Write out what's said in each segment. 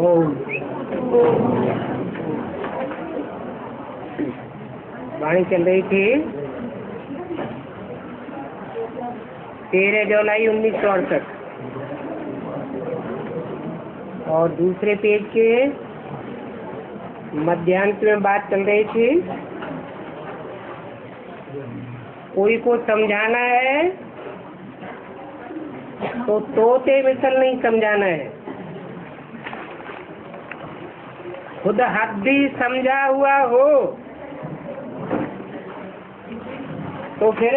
ओम। वाणी चल रही थी 13 जुलाई 1968 और दूसरे पेज के मध्यांत में बात चल रही थी कोई को समझाना है तो तोते मिसल नहीं समझाना है, खुद हद्दी समझा हुआ हो तो फिर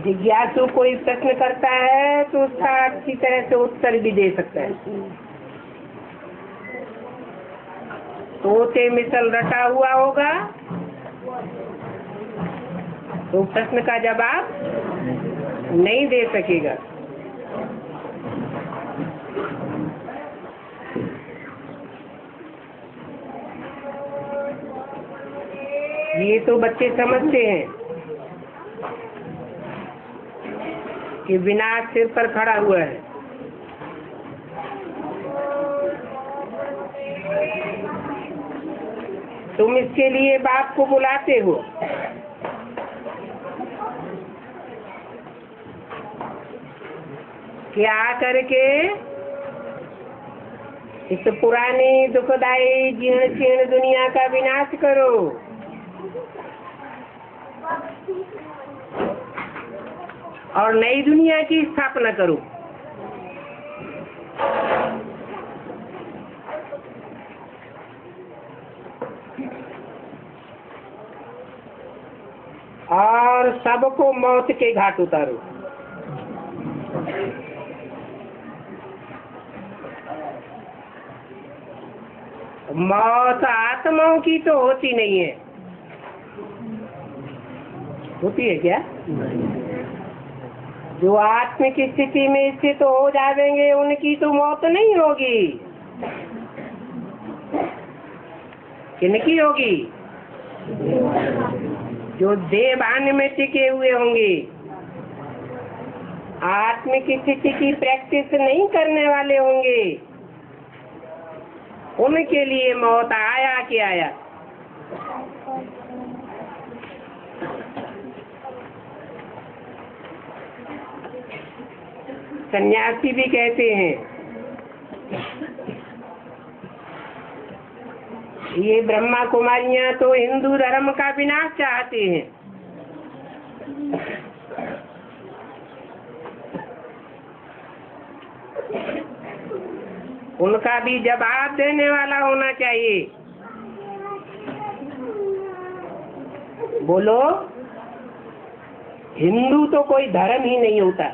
जिज्ञासु कोई प्रश्न करता है तो उसका अच्छी तरह से उत्तर भी दे सकता है। तोते मिसल रटा हुआ होगा तो प्रश्न का जवाब नहीं दे सकेगा। ये तो बच्चे समझते हैं कि विनाश सिर पर खड़ा हुआ है। तुम इसके लिए बाप को बुलाते हो, कि आकर के इस पुरानी दुखदायी जीर्ण शीर्ण दुनिया का विनाश करो। और नई दुनिया की स्थापना करो। और सबको मौत के घाट उतारो। मौत आत्माओं की तो होती नहीं है। होती है क्या? जो आत्म की स्थिति में स्थित तो हो जाएंगे उनकी तो मौत नहीं होगी। किनकी होगी? जो देवान में टिके हुए होंगे, आत्म की स्थिति की प्रैक्टिस नहीं करने वाले होंगे, उनके लिए मौत आया कि आया। सन्यासी भी कहते हैं ये ब्रह्मा कुमारियां तो हिंदू धर्म का विनाश चाहते हैं। उनका भी जवाब देने वाला होना चाहिए। बोलो, हिंदू तो कोई धर्म ही नहीं होता।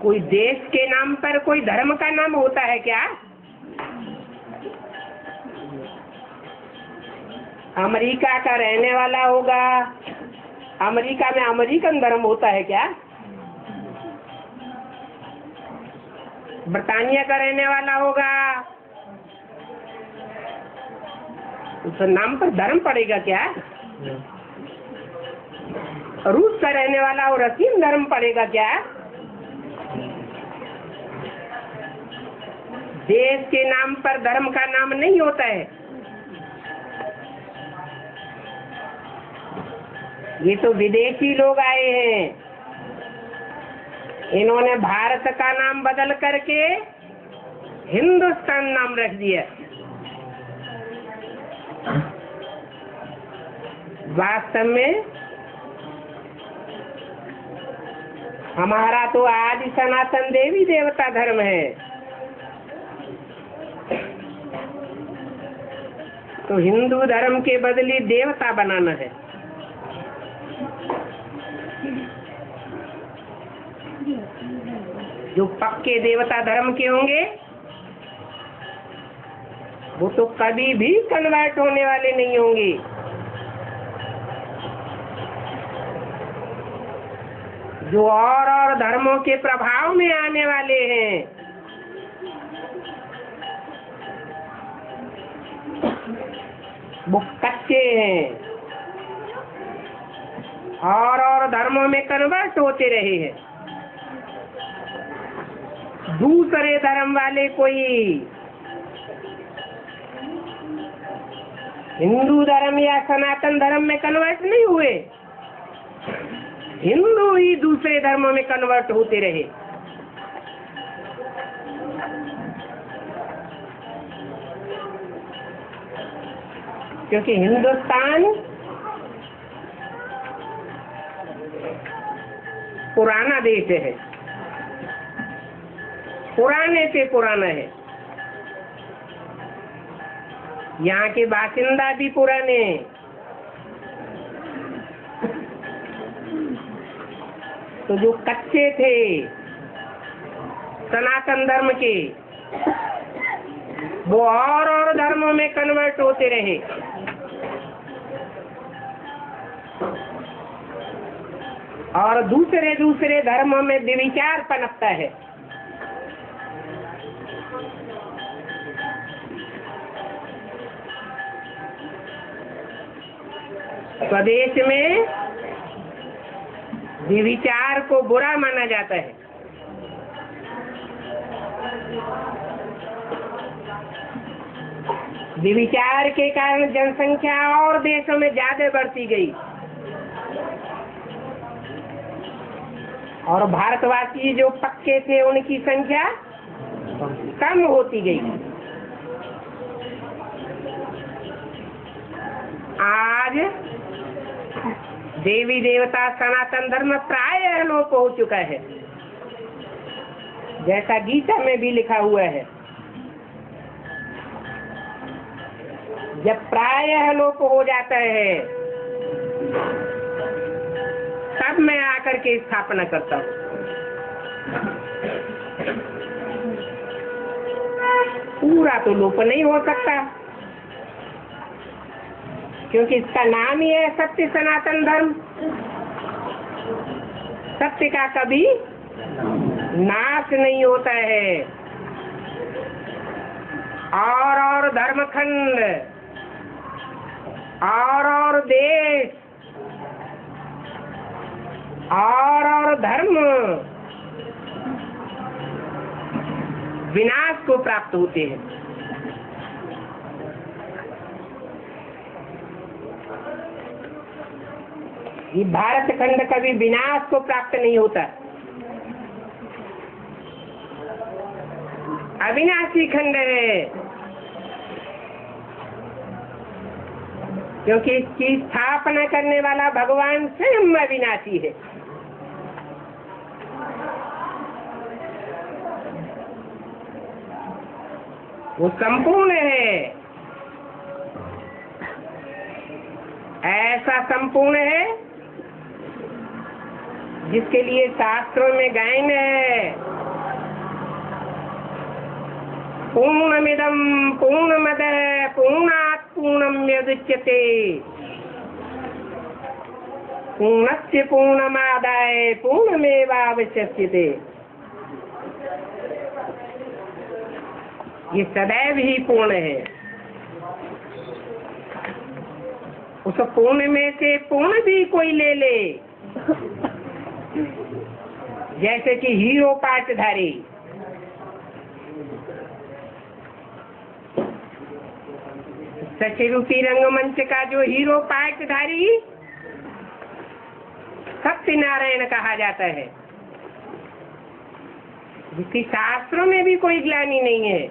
कोई देश के नाम पर कोई धर्म का नाम होता है क्या? अमेरिका का रहने वाला होगा, अमेरिका में अमेरिकन धर्म होता है क्या? ब्रिटानिया का रहने वाला होगा, उस नाम पर धर्म पड़ेगा क्या? रूस का रहने वाला और रशियन धर्म पड़ेगा क्या? देश के नाम पर धर्म का नाम नहीं होता है। ये तो विदेशी लोग आए हैं, इन्होंने भारत का नाम बदल करके हिंदुस्तान नाम रख दिया। वास्तव में हमारा तो आदि सनातन देवी देवता धर्म है। तो हिंदू धर्म के बदले देवता बनाना है। जो पक्के देवता धर्म के होंगे वो तो कभी भी कन्वर्ट होने वाले नहीं होंगे। जो और धर्मों के प्रभाव में आने वाले हैं, वो कच्चे हैं और धर्मों में कन्वर्ट होते रहे हैं। दूसरे धर्म वाले कोई हिंदू धर्म या सनातन धर्म में कन्वर्ट नहीं हुए, हिंदू ही दूसरे धर्मों में कन्वर्ट होते रहे। क्योंकि हिंदुस्तान पुराना देश है, पुराने से पुराना है, यहाँ के बासिंदा भी पुराने हैं। तो जो कच्चे थे सनातन धर्म के, वो और धर्मों में कन्वर्ट होते रहे। और दूसरे दूसरे धर्मों में विचार पनपता है। स्वदेश में विचार को बुरा माना जाता है। विचार के कारण जनसंख्या और देशों में ज्यादा बढ़ती गई और भारतवासी जो पक्के थे उनकी संख्या कम होती गई। आज देवी देवता सनातन धर्म प्राय लोप हो चुका है, जैसा गीता में भी लिखा हुआ है। जब प्राय लोप हो जाता है तब मैं आकर के स्थापना करता हूँ। पूरा तो लोप नहीं हो सकता, क्योंकि इसका नाम ही है सत्य सनातन धर्म। सत्य का कभी नाश नहीं होता है। और धर्मखंड और देश और धर्म विनाश को प्राप्त होते हैं। ये भारत खंड कभी विनाश को प्राप्त नहीं होता, अविनाशी खंड है। क्योंकि इसकी स्थापना करने वाला भगवान स्वयं अविनाशी है। वो संपूर्ण है, ऐसा संपूर्ण है जिसके लिए शास्त्रों में गायन है, पूर्णमिदं पूर्णमदः पूर्णात् पूर्णमुदच्यते पूर्णस्य पूर्णमादाय पूर्णमेवावशिष्यते। ये सदैव ही पूर्ण है। उस पूर्ण में से पूर्ण भी कोई ले ले, जैसे कि हीरो पाटधारी। सचिरूपी रंगमंच का जो हीरो पाटधारी सत्यनारायण कहा जाता है, जिसकी शास्त्रों में भी कोई ग्लानि नहीं है,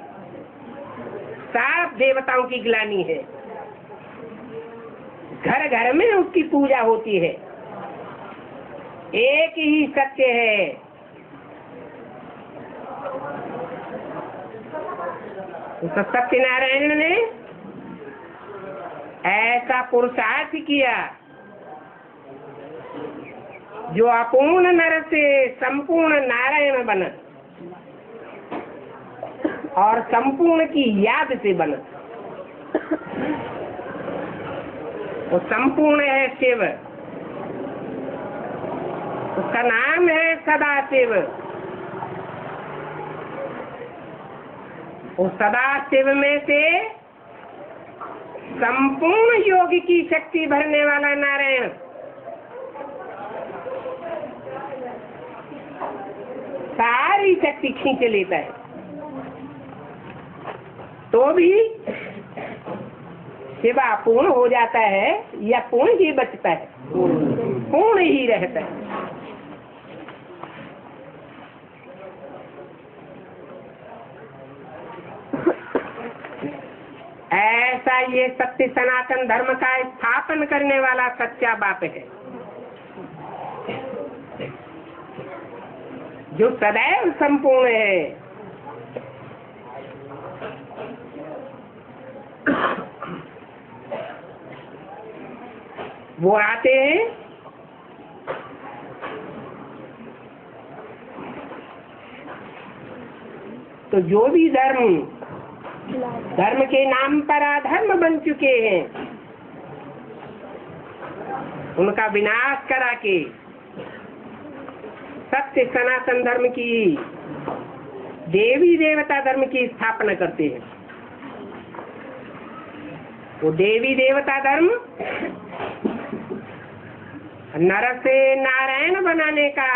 साफ देवताओं की ग्लानि है। घर घर में उसकी पूजा होती है। एक ही सत्य है। तो सत्यनारायण ने ऐसा पुरुषार्थ किया जो अपूर्ण नर से संपूर्ण नारायण बना और संपूर्ण की याद से बना। वो संपूर्ण है शिव, उसका नाम है सदाशिव। उस सदाशिव में से संपूर्ण योग की शक्ति भरने वाला नारायण सारी शक्ति खींच लेता है, तो भी सेवा पूर्ण हो जाता है या पूर्ण ही बचता है? पूर्ण ही रहता है। ऐसा ये सत्य सनातन धर्म का स्थापन करने वाला सच्चा बाप है, जो सदैव संपूर्ण है। वो आते हैं तो जो भी धर्म के नाम पर अधर्म बन चुके हैं, उनका विनाश करा के सत्य सनातन धर्म की, देवी देवता धर्म की स्थापना करते हैं। वो देवी देवता धर्म नर से नारायण बनाने का,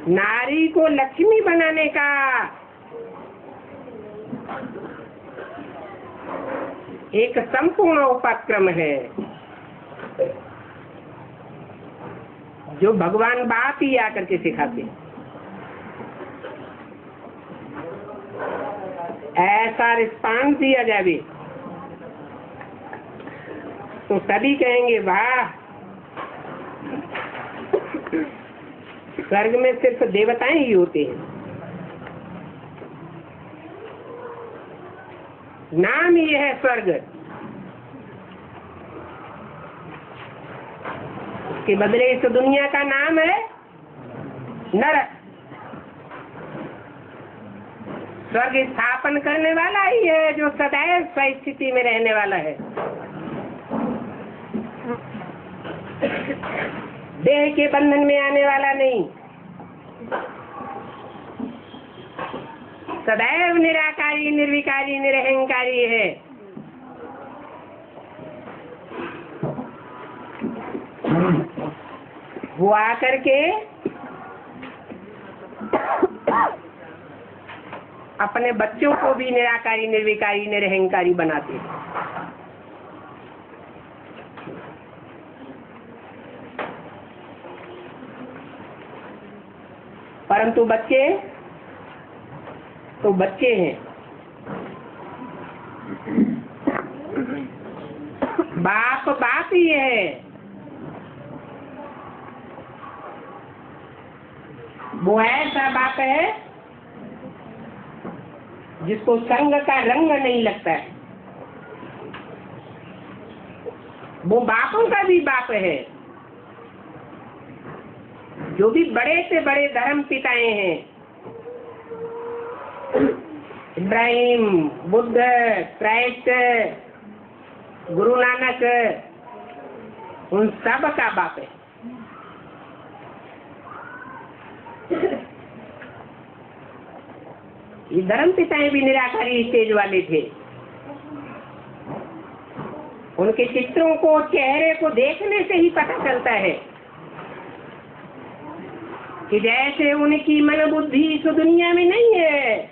नारी को लक्ष्मी बनाने का एक संपूर्ण उपक्रम है, जो भगवान बाप ही आकर के सिखाते हैं। ऐसा रिस्पांस दिया जाए तो सभी कहेंगे वाह, स्वर्ग में सिर्फ देवताएं ही होते हैं। नाम ही है स्वर्ग, उसके बदले इस दुनिया का नाम है नरक। स्वर्ग स्थापन करने वाला ही है, जो सदैव स्वस्थिति में रहने वाला है, देह के बंधन में आने वाला नहीं, सदैव निराकारी निर्विकारी निरहंकारी है। वो आकर के अपने बच्चों को भी निराकारी निर्विकारी निरहंकारी बनाते हैं। परंतु बच्चे तो बच्चे हैं, बाप बाप ही है। वो ऐसा बाप है जिसको संग का रंग नहीं लगता है। वो बापों का भी बाप है, जो भी बड़े से बड़े धर्म पिताएं हैं, इब्राहिम, बुद्ध, क्राइस्ट, गुरु नानक, उन सब का बाप है। ये धर्म पिताएं भी निराकारी स्टेज वाले थे। उनके चित्रों को, चेहरे को देखने से ही पता चलता है कि जैसे उनकी मन बुद्धि इस दुनिया में नहीं है,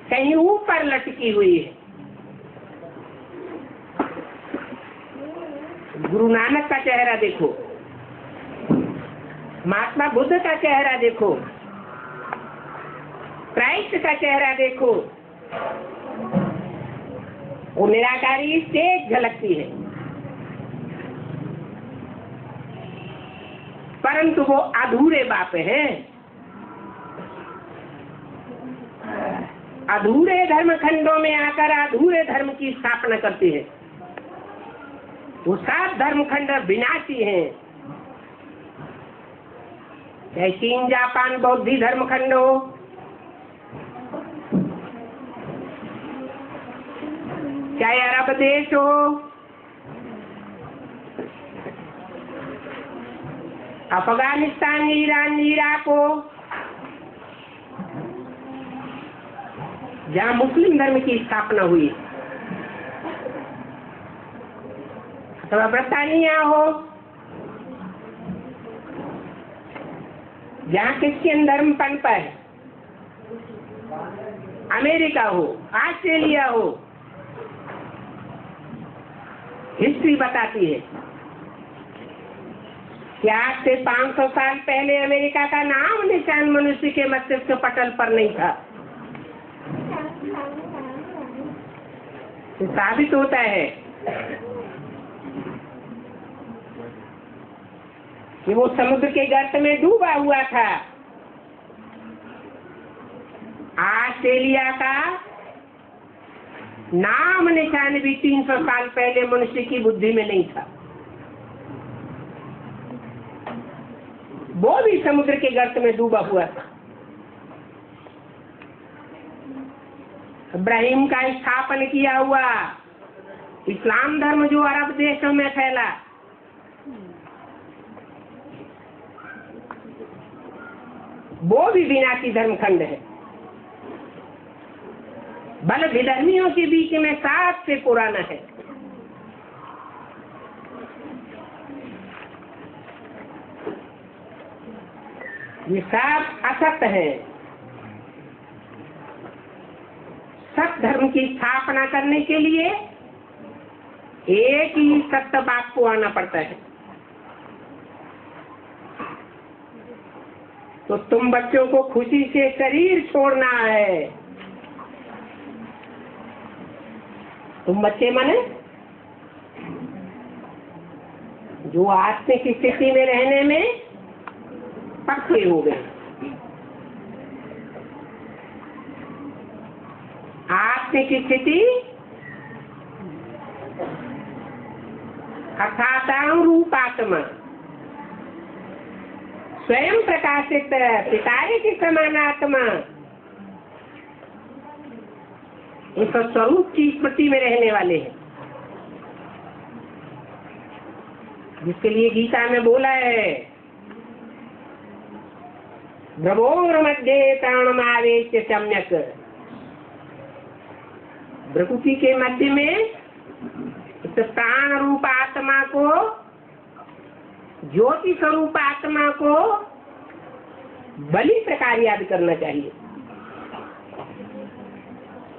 कहीं ऊपर लटकी हुई है। गुरु नानक का चेहरा देखो, महात्मा बुद्ध का चेहरा देखो, क्राइस्ट का चेहरा देखो, वो निराकारी तेज झलकती है। परंतु वो अधूरे बाप हैं, अधूरे धर्म खंडों में आकर अधूरे धर्म की स्थापना करते हैं। वो 7 धर्म खंड विनाशी हैं, चाहे चीन जापान बौद्धी धर्म खंड हो, चाहे अरब देश हो, अफगानिस्तान, ईरान, इराक हो, जहाँ मुस्लिम धर्म की स्थापना हुई, अथवा ब्रिटानिया हो, जहाँ क्रिश्चियन धर्म पनपा है, अमेरिका हो, ऑस्ट्रेलिया हो, हिस्ट्री बताती है कि आज से 500 साल पहले अमेरिका का नाम निशान मनुष्य के मस्तिष्क पटल पर नहीं था। तो साबित होता है कि वो समुद्र के गर्त में डूबा हुआ था। ऑस्ट्रेलिया का नाम निशान भी 300 साल पहले मनुष्य की बुद्धि में नहीं था। वो भी समुद्र के गर्त में डूबा हुआ था। इब्राहिम का स्थापन किया हुआ इस्लाम धर्म जो अरब देशों में फैला, वो भी विनाशी धर्मखंड है। बल विधर्मियों के बीच में 7 से पुराना है। ये सब असत्य है। सत्य धर्म की स्थापना करने के लिए एक ही सत्य बात को आना पड़ता है। तो तुम बच्चों को खुशी से शरीर छोड़ना है। तुम बच्चे माने जो आत्मिक स्थिति में रहने में पक्के हो गए। आत्मिक स्थिति अर्थात रूपात्मा, स्वयं प्रकाशित पितारे की समान आत्मा, इस स्वरूप की स्मृति में रहने वाले हैं, जिसके लिए गीता में बोला है ब्रह्मोर मध्य प्राणमावेश सम्यक। प्रकृति के मध्य में इस प्राण रूप आत्मा को, ज्योति स्वरूप आत्मा को बलि प्रकार याद करना चाहिए,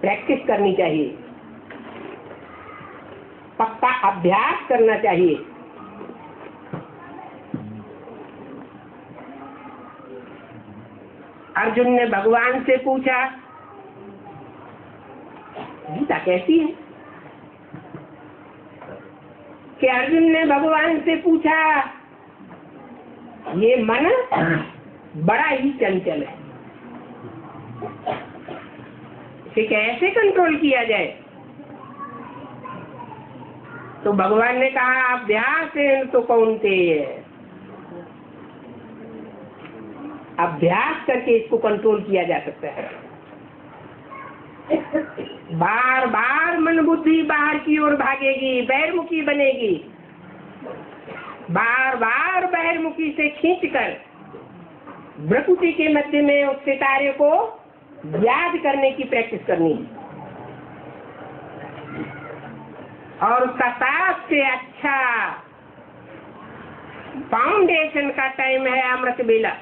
प्रैक्टिस करनी चाहिए, पक्का अभ्यास करना चाहिए। अर्जुन ने भगवान से पूछा, गीता कैसी है? कि अर्जुन ने भगवान से पूछा, ये मन बड़ा ही चंचल है, इसे कैसे कंट्रोल किया जाए? तो भगवान ने कहा, अभ्यास है तो कौनतेय, अभ्यास करके इसको कंट्रोल किया जा सकता है। बार बार मन बुद्धि बाहर की ओर भागेगी, बहिर्मुखी बनेगी, बार बार बहिर्मुखी से खींचकर प्रकृति के मध्य में उस सितारे को याद करने की प्रैक्टिस करनी है। और उसका सबसे अच्छा फाउंडेशन का टाइम है अमृत बेला।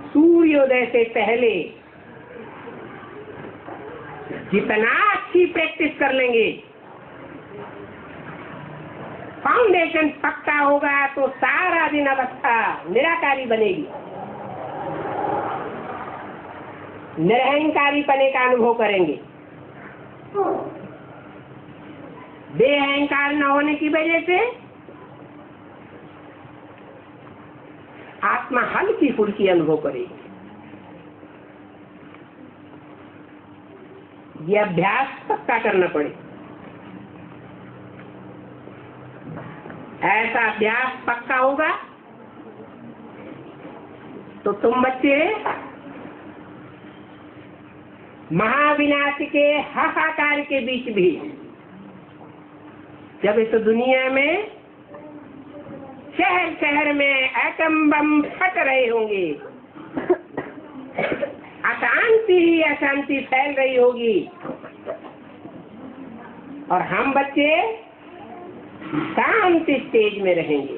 सूर्योदय से पहले जितना अच्छी प्रैक्टिस कर लेंगे, फाउंडेशन पक्का होगा, तो सारा दिन अवस्था निराकारी बनेगी, निरहंकारी पने का अनुभव करेंगे। बेअहंकार न होने की वजह से आत्मा हल्की फुल्की अनुभव करेगी। ये अभ्यास पक्का करना पड़े। ऐसा अभ्यास पक्का होगा तो तुम बच्चे महाविनाश के हाहाकार के बीच भी, जब इस दुनिया में शहर शहर में एटम बम फट रहे होंगे, अशांति ही अशांति फैल रही होगी, और हम बच्चे शांति स्टेज में रहेंगे।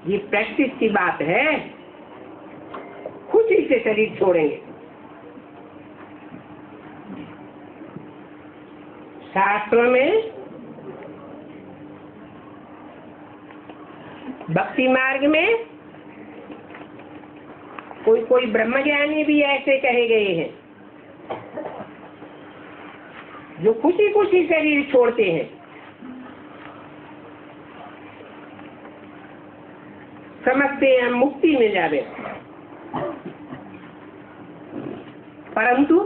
ये प्रैक्टिस की बात है। खुशी से शरीर छोड़ेंगे। शास्त्रों में भक्ति मार्ग में कोई ब्रह्मज्ञानी भी ऐसे कहे गए हैं जो खुशी खुशी शरीर छोड़ते हैं, समझते हैं हम मुक्ति मिल जावे। परंतु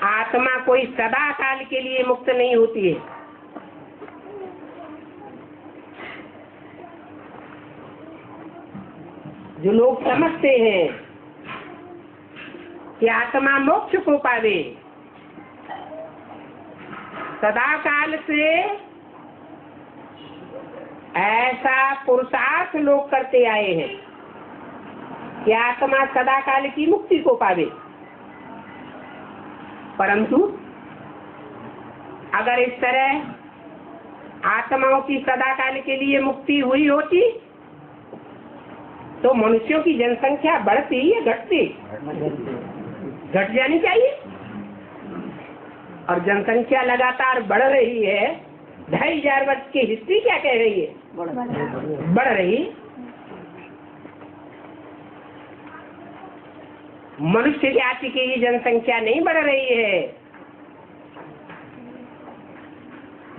आत्मा कोई सदा काल के लिए मुक्त नहीं होती है। जो लोग समझते हैं कि आत्मा मोक्ष को पावे, सदा काल से ऐसा पुरुषार्थ लोग करते आए हैं कि आत्मा सदा काल की मुक्ति को पावे। परंतु अगर इस तरह आत्माओं की सदा काल के लिए मुक्ति हुई होती तो मनुष्यों की जनसंख्या बढ़ती या घटती? घट जानी चाहिए। और जनसंख्या लगातार बढ़ रही है। 2500 वर्ष की हिस्ट्री क्या कह रही है? बढ़ रही। मनुष्य जाति की जनसंख्या नहीं बढ़ रही है।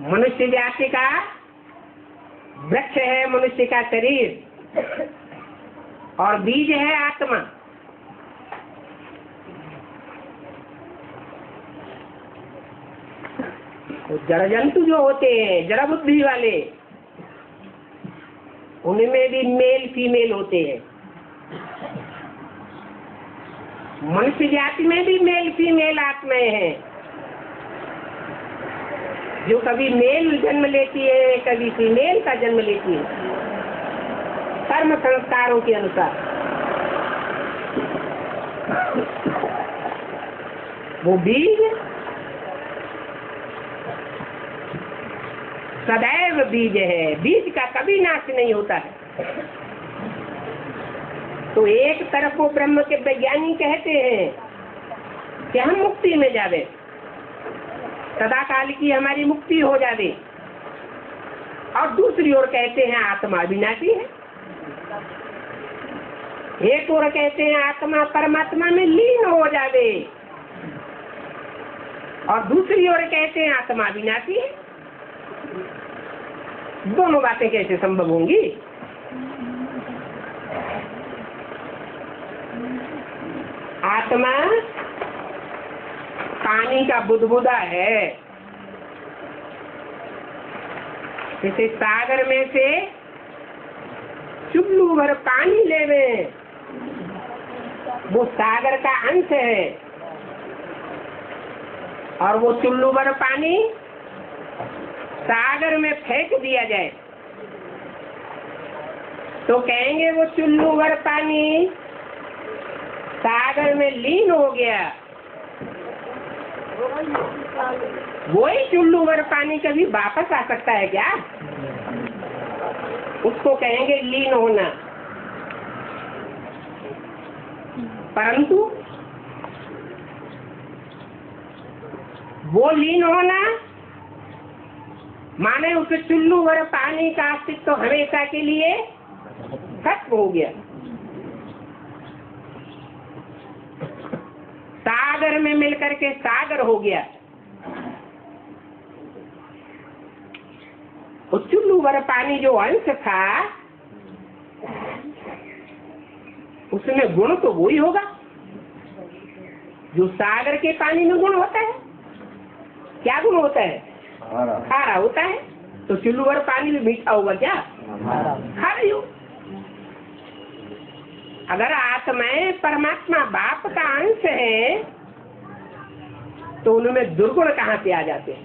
मनुष्य जाति का वृक्ष है मनुष्य का शरीर और बीज है आत्मा। तो जड़ जंतु जो होते हैं, जड़ बुद्धि वाले, उनमें भी मेल फीमेल होते हैं। मनुष्य जाति में भी मेल फीमेल आत्माएं हैं जो कभी मेल जन्म लेती है, कभी फीमेल का जन्म लेती है, कर्म संस्कारों के अनुसार। वो बीज सदैव बीज है, बीज का कभी नाश नहीं होता है। तो एक तरफ वो ब्रह्म के वैज्ञानिक कहते हैं कि हम मुक्ति में जावे, सदा काल की हमारी मुक्ति हो जावे, और दूसरी ओर कहते हैं आत्मा अविनाशी है। एक ओर कहते हैं आत्मा परमात्मा में लीन हो जावे, और दूसरी ओर कहते हैं आत्मा अविनाशी है। दोनों बातें कैसे संभव होंगी? आत्मा पानी का बुदबुदा है। जैसे सागर में से चुल्लू भर पानी लेवे, वो सागर का अंश है, और वो चुल्लू भर पानी सागर में फेंक दिया जाए तो कहेंगे वो चुल्लू भर पानी सागर में लीन हो गया। वही चुल्लू भर पानी कभी वापस आ सकता है क्या? उसको कहेंगे लीन होना। परंतु वो लीन होना माने उस चुल्लू भर पानी का अस्तित्व तो हमेशा के लिए खत्म हो गया। सागर में मिलकर के सागर हो गया। उस चुल्लू भर पानी जो अंश था उसमें गुण तो वही होगा जो सागर के पानी में गुण होता है। क्या गुण होता है? खारा होता है। तो चुल्लू भर पानी में मीठा होगा क्या? खारा ही हो। अगर आत्माएं परमात्मा बाप का अंश है तो उनमें दुर्गुण कहाँ से आ जाते हैं?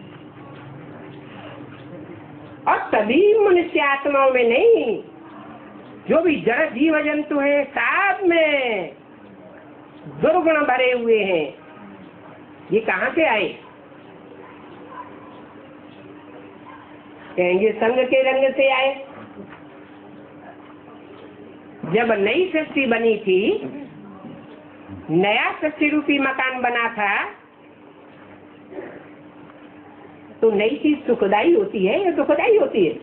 और सभी मनुष्य आत्माओं में नहीं, जो भी जड़ जीव जंतु है सब में दुर्गुण भरे हुए हैं। ये कहाँ से आए? कहेंगे संग के रंग से आए। जब नई सृष्टि बनी थी, नया सृष्टि रूपी मकान बना था, तो नई चीज सुखदाई होती है या दुखदाई होती है?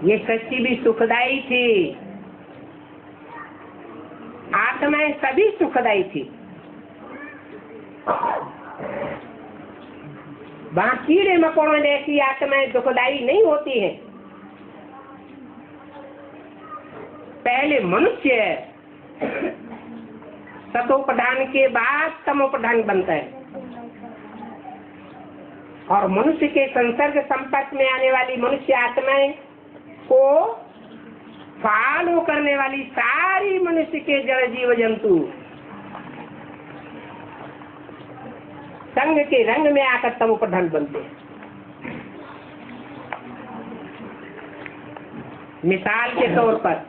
ये सृष्टि भी सुखदाई थी, आत्माएं सभी सुखदाई थी। वहां कीड़े मकोड़ों जैसी आत्माएं दुखदाई नहीं होती हैं। पहले मनुष्य सतोप्रधान के बाद तमोप्रधान बनता है, और मनुष्य के संसर्ग संपर्क में आने वाली मनुष्य आत्माएं को फॉलो करने वाली सारी मनुष्य के जड़ जीव जंतु संग के रंग में आकर तमोप्रधान बनते हैं। मिसाल के तौर पर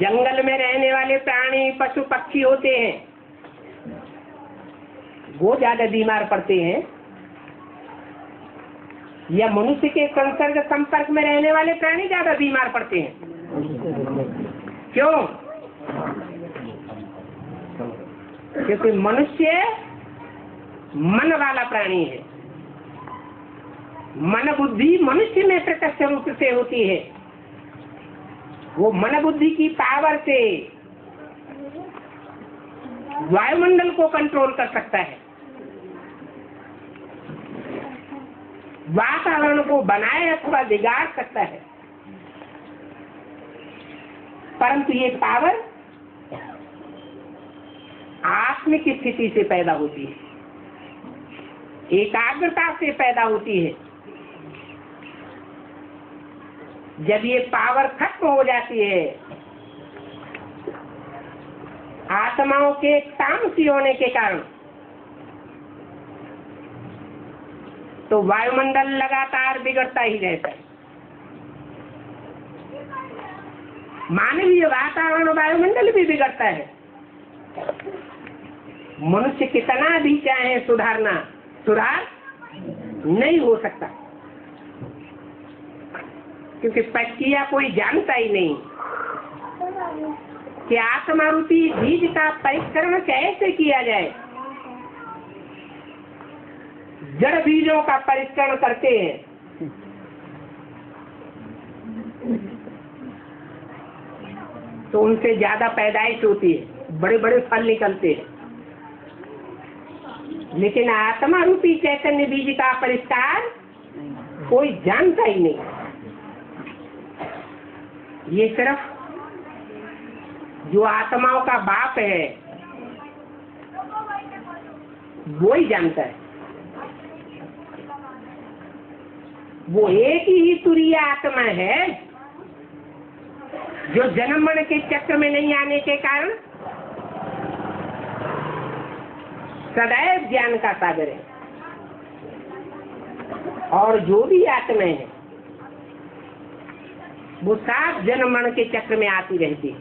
जंगल में रहने वाले प्राणी पशु पक्षी होते हैं, वो ज्यादा बीमार पड़ते हैं, या मनुष्य के संसर्ग संपर्क में रहने वाले प्राणी ज्यादा बीमार पड़ते हैं? क्यों? क्योंकि मनुष्य मन वाला प्राणी है। मन बुद्धि मनुष्य में प्रत्यक्ष रूप से होती है। वो मन बुद्धि की पावर से वायुमंडल को कंट्रोल कर सकता है, वातावरण को बनाए अथवा बिगाड़ सकता है। परंतु ये पावर आत्मिक स्थिति से पैदा होती है, एकाग्रता से पैदा होती है। जब ये पावर खत्म हो जाती है, आत्माओं के तामसी होने के कारण, तो वायुमंडल लगातार बिगड़ता ही रहता है। मानवीय वातावरण वायुमंडल भी बिगड़ता है। मनुष्य कितना भी चाहे सुधारना, सुधार नहीं हो सकता, क्योंकि प्रक्रिया कोई जानता ही नहीं कि आत्मा रूपी बीज का परिष्करण कैसे किया जाए। जड़ बीजों का परिष्करण करते हैं, तो उनसे ज्यादा पैदाइश होती है, बड़े बड़े फल निकलते हैं। लेकिन आत्मा रूपी चैतन्य बीज का परिष्कार कोई जानता ही नहीं। ये सिर्फ जो आत्माओं का बाप है वो ही जानता है। वो एक ही तुरीय आत्मा है जो जन्म मरण के चक्र में नहीं आने के कारण सदैव ज्ञान का सागर है। और जो भी आत्माएं हैं वो सात जन्म मरण के चक्र में आती रहती है।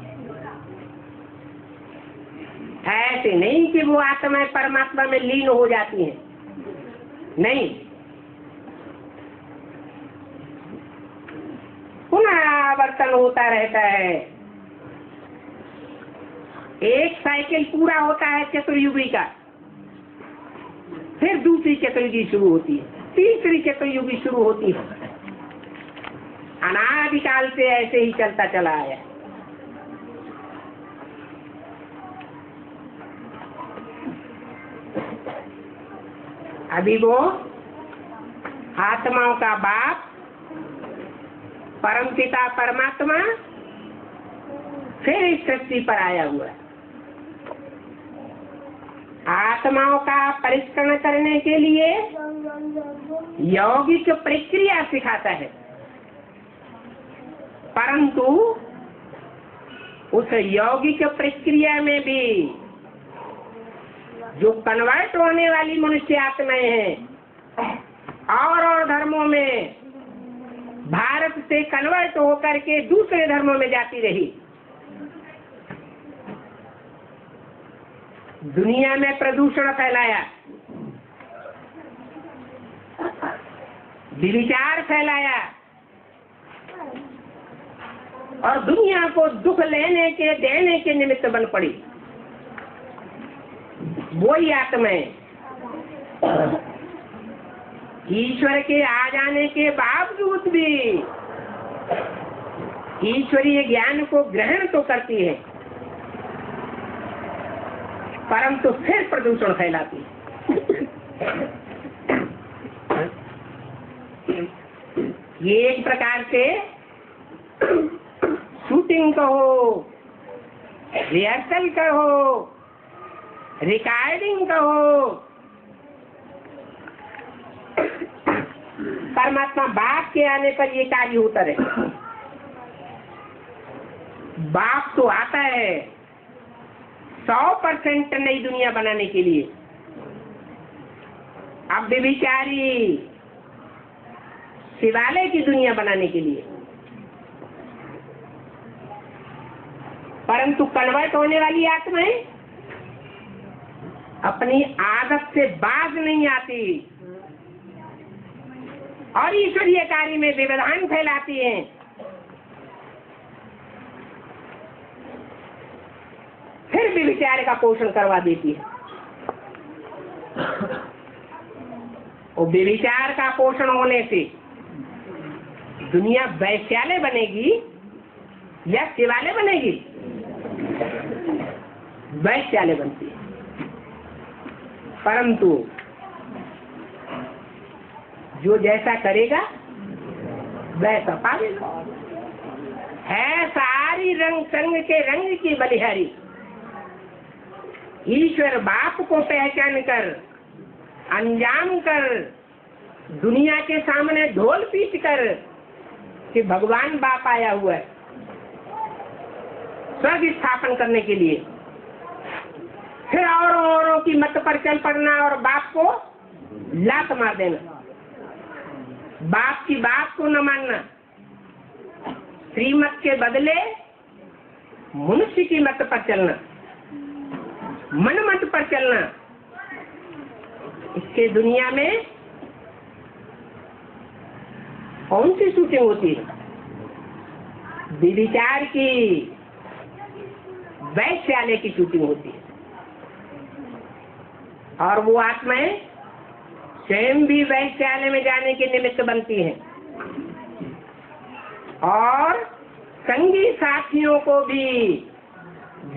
ऐसे नहीं कि वो आत्माएं परमात्मा में लीन हो जाती हैं, नहीं, पुनः आवर्तन होता रहता है। एक साइकिल पूरा होता है चतुर्युगी का, फिर दूसरी चतुर्युगी शुरू होती है, तीसरी चतुर्युगी शुरू होती है। अनादिकाल से ऐसे ही चलता चला आया। अभी वो आत्माओं का बाप परमपिता परमात्मा फिर इस सृष्टि पर आया हुआ है। आत्माओं का परिष्करण करने के लिए यौगिक प्रक्रिया सिखाता है, परंतु उस यौगिक प्रक्रिया में भी जो कन्वर्ट होने वाली मनुष्य आत्माएं हैं और धर्मों में भारत से कन्वर्ट होकर के दूसरे धर्मों में जाती रही, दुनिया में प्रदूषण फैलाया, विचार फैलाया और दुनिया को दुख लेने के देने के निमित्त बन पड़ी। वही आत्माएं ईश्वर के आ जाने के बावजूद भी ईश्वरीय ज्ञान को ग्रहण तो करती है, परंतु फिर प्रदूषण फैलाती है। ये एक प्रकार से शूटिंग कहो, रिहर्सल कहो, रिकॉर्डिंग कहो, परमात्मा बाप के आने पर ये कार्य होता रहे। बाप तो आता है 100% नई दुनिया बनाने के लिए। अब बेचारी शिवालय की दुनिया बनाने के लिए, परंतु कन्वर्ट होने वाली आत्माएं अपनी आदत से बाज नहीं आती और ईश्वरीय कार्य में व्यवधान फैलाती हैं। फिर भी विचार का पोषण करवा देती है। और विचार का पोषण होने से दुनिया वैश्यालय बनेगी या शिवालय बनेगी? वैश्यालय बनती है। परंतु जो जैसा करेगा वैसा पाएगा। है सारी रंग संग के रंग की बलिहारी। ईश्वर बाप को पहचान कर, अंजाम कर, दुनिया के सामने ढोल पीट कर कि भगवान बाप आया हुआ है स्वर्ग स्थापन करने के लिए, फिर औरों की मत पर चल पड़ना और बाप को लात मार देना, बाप की बात को न मानना, श्रीमत के बदले मनुष्य की मत पर चलना, मन मत पर चलना। इसके दुनिया में कौन सी शूटिंग होती है? विचार की, वैश्यालय की शूटिंग होती है। और वो आत्माएं स्वयं भी वैश्यालय में जाने के निमित्त बनती हैं और संगी साथियों को भी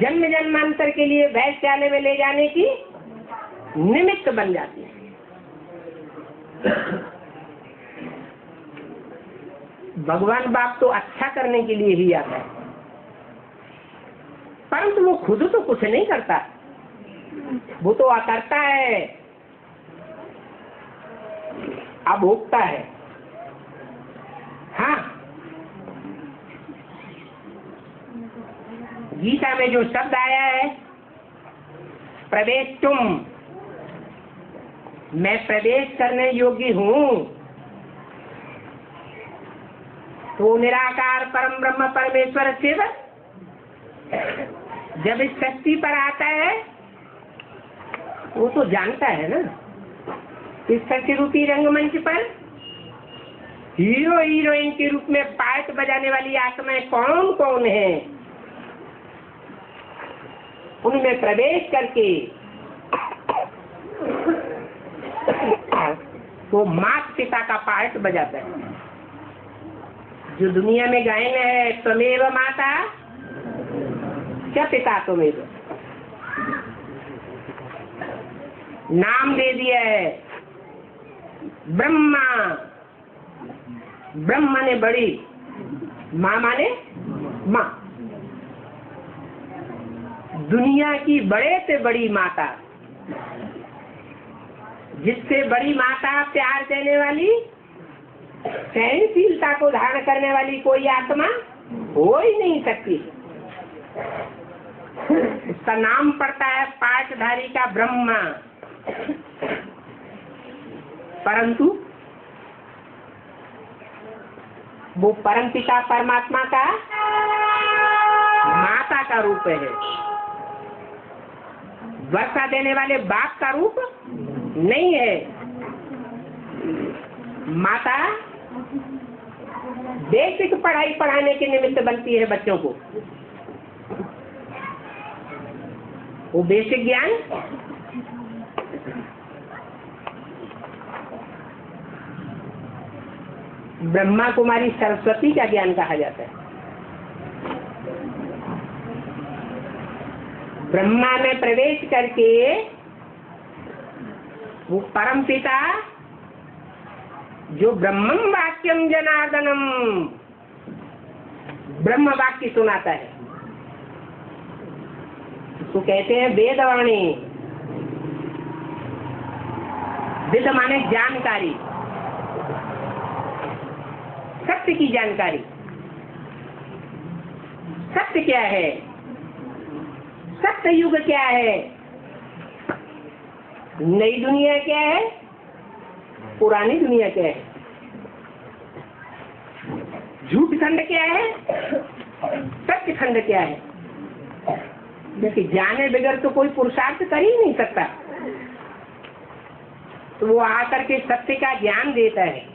जन्म जन्मांतर के लिए वैश्यालय में ले जाने की निमित्त बन जाती है। भगवान बाप तो अच्छा करने के लिए ही आता है, परंतु वो खुद तो कुछ नहीं करता, वो तो करता है, अभोक्ता है। हाँ, गीता में जो शब्द आया है प्रवेश तुम, मैं प्रवेश करने योग्य हूँ, तो निराकार परम ब्रह्म परमेश्वर शिव जब इस शक्ति पर आता है वो तो जानता है ना, इस शक्ति रूपी रंगमंच पर हीरो हीरोइन के रूप में पार्ट बजाने वाली आत्माएं कौन कौन है, उनमें प्रवेश करके वो माता पिता का पार्ट बजाता है। जो दुनिया में गायन है त्वमेव माता क्या पिता त्वमेव, नाम दे दिया है ब्रह्मा, ब्रह्मा ने बड़ी, माँ माने माँ, दुनिया की बड़े से बड़ी माता, जिससे बड़ी माता प्यार देने वाली, सहनशीलता को धारण करने वाली कोई आत्मा हो ही नहीं सकती। उसका नाम पड़ता है पाठधारी का ब्रह्मा। परंतु वो परमपिता परमात्मा का माता का रूप है, वर्षा देने वाले बाप का रूप नहीं है। माता बेसिक पढ़ाई पढ़ाने के निमित्त बनती है बच्चों को। वो बेसिक ज्ञान ब्रह्मा कुमारी सरस्वती का ज्ञान कहा जाता है। ब्रह्मा में प्रवेश करके वो परम पिता जो ब्रह्मम वाक्यम जनार्दनम ब्रह्म वाक्य सुनाता है, उसको कहते हैं वेदवाणी। वेद माने जानकारी, सत्य की जानकारी। सत्य क्या है, सत्य युग क्या है, नई दुनिया क्या है, पुरानी दुनिया क्या है, झूठ खंड क्या है, सत्य खंड क्या है। देखिए जाने बगैर तो कोई पुरुषार्थ कर ही नहीं सकता, तो वो आकर के सत्य का ज्ञान देता है।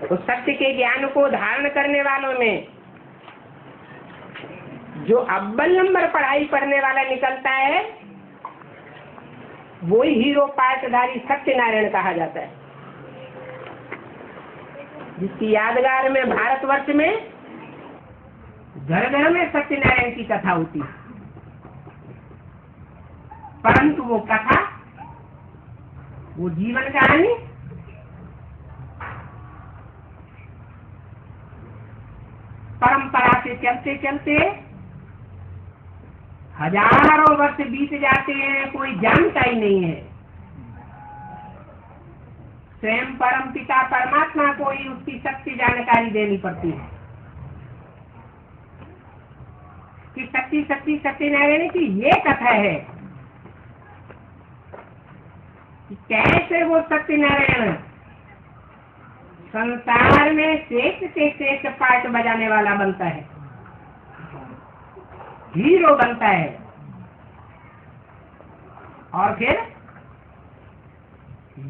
तो सत्य के ज्ञान को धारण करने वालों में जो अव्वल नंबर पढ़ाई पढ़ने वाला निकलता है वही हीरो पाटधारी सत्यनारायण कहा जाता है, जिसकी यादगार में भारतवर्ष में घर घर में सत्यनारायण की कथा होती है। परंतु वो कथा, वो जीवन कहानी परंपरा से चलते चलते हजारों वर्ष बीत जाते हैं, कोई जानता ही नहीं है। स्वयं परम पिता परमात्मा को ही उसकी सत्य जानकारी देनी पड़ती है कि सच्ची सच्ची सत्यनारायण की ये कथा है कि कैसे वो सत्यनारायण संसार में श्रेष्ठ से श्रेष्ठ पाठ बजाने वाला बनता है, हीरो बनता है, और फिर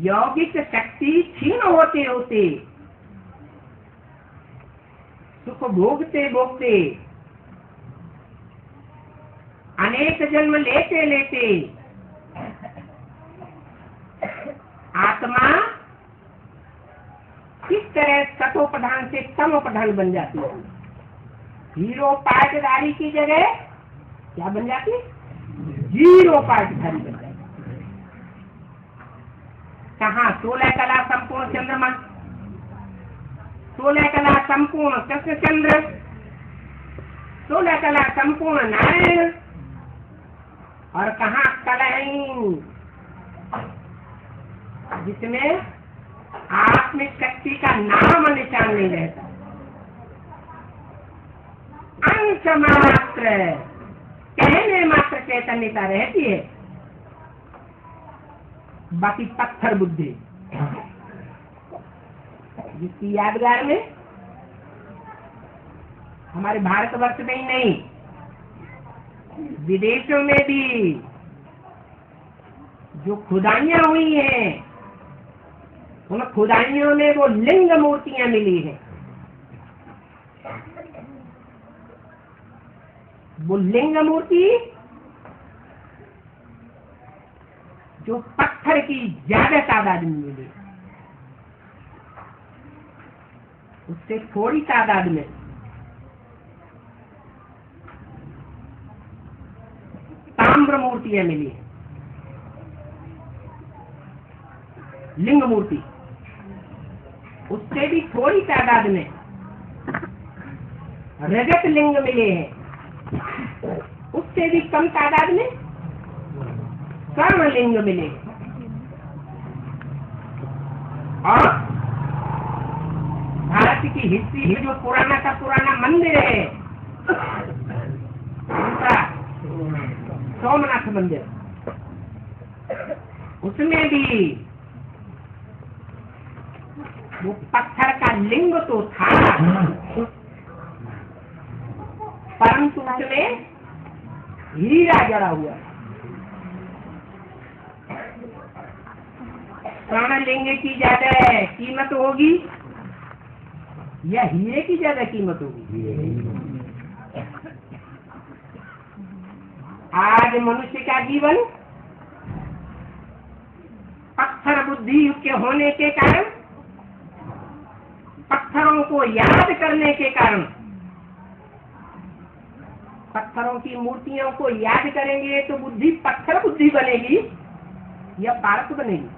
यौगिक शक्ति क्षीण होते होते सुख भोगते भोगते अनेक जन्म लेते लेते आत्मा किस तरह सतो प्रधान से तमो प्रधान बन जाती है। हीरो पाटधारी की जगह क्या बन जाती है, जीरो पाटधारी बन जाती है। कहाँ 16 कला संपूर्ण चंद्रमा, 16 कला संपूर्ण कृष्ण चंद्र, 16 कला संपूर्ण नारायण, और कहाँ कलाहीन जिसमें आत्मिक शक्ति का नाम निशान नहीं रहता, अंश मात्र कहने मात्र चैतन्यता रहती है, बाकी पत्थर बुद्धि। जिसकी यादगार में हमारे भारतवर्ष में ही नहीं विदेशों में भी जो खुदाइयां हुई हैं, उन खुदाइयों में वो लिंग मूर्तियां मिली हैं। वो लिंग मूर्ति जो पत्थर की ज्यादा तादाद में मिली, उससे थोड़ी तादाद में ताम्र मूर्तियां मिली, लिंग मूर्ति। उससे भी थोड़ी तादाद में रजत लिंग मिले हैं, उससे भी कम तादाद में स्वर्ण लिंग मिले। और भारत की हिस्ट्री में जो पुराना का पुराना मंदिर है दूसरा सोमनाथ मंदिर, उसमें भी वो पत्थर का लिंग तो था, परंतु उसमें हीरा जड़ा हुआ। स्वर्ण लिंग की ज्यादा कीमत होगी या हीरे की ज्यादा कीमत होगी? आज मनुष्य का जीवन पत्थर बुद्धि के होने के कारण, पत्थरों को याद करने के कारण, पत्थरों की मूर्तियों को याद करेंगे तो बुद्धि पत्थर बुद्धि बनेगी या पारस बनेगी?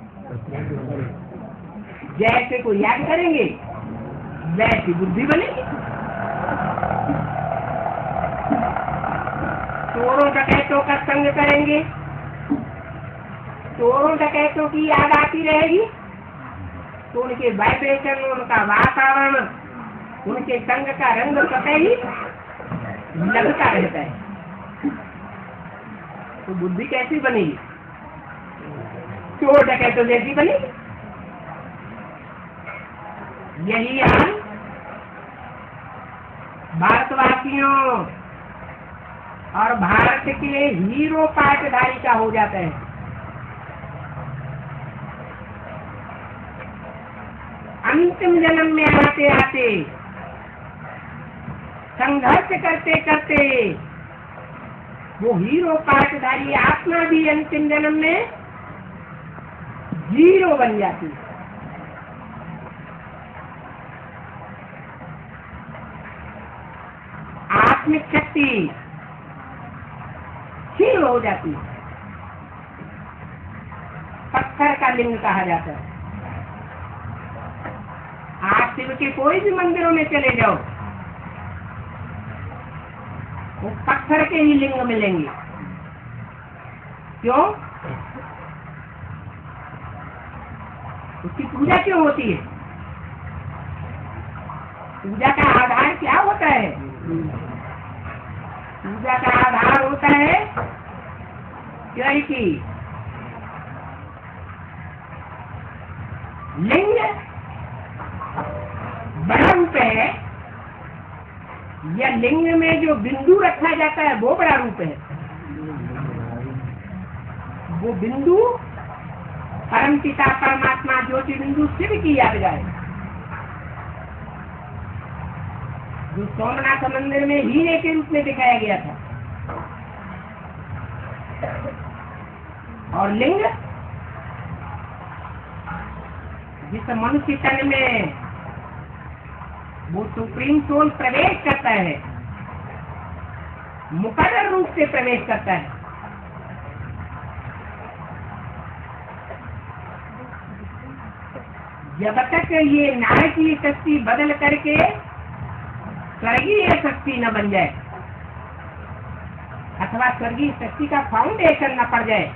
जैसे को याद करेंगे वैसी बुद्धि बनेगी। चोरों डकैतों का संग करेंगे, चोरों डकैतों की याद आती रहेगी तो उनके वाइब्रेशन, उनका वातावरण, उनके संग का रंग कतई लगता रहता है। तो बुद्धि कैसी बनेगी? चोर डकैतों जैसी बनेगी। यही हाल भारतवासियों और भारत के हीरो पाटधारी का हो जाता है। अंतिम जन्म में आते आते, संघर्ष करते करते वो हीरो पाटधारी आत्मा भी अंतिम जन्म में जीरो बन जाती है। आत्मिक शक्ति क्षीण हो जाती है। पत्थर का लिंग कहा जाता है। आप शिव के कोई भी मंदिरों में चले जाओ, वो पत्थर के ही लिंग मिलेंगे। क्यों? उसकी पूजा क्यों होती है? पूजा का आधार क्या होता है? पूजा का आधार होता है कि लिंग बड़ा रूप है या लिंग में जो बिंदु रखा जाता है वो बड़ा रूप है? वो बिंदु परम पिता परमात्मा ज्योति बिंदु शिव की यादगार है, जो सोमनाथ मंदिर में हीरे के रूप में दिखाया गया था। और लिंग जिस मनुष्य तन में वो सुप्रीम सोल प्रवेश करता है, मुकर्रर रूप से प्रवेश करता है। जब तक ये नारकीय शक्ति बदल करके स्वर्गीय शक्ति न बन जाए अथवा स्वर्गीय शक्ति का फाउंडेशन न पड़ जाए,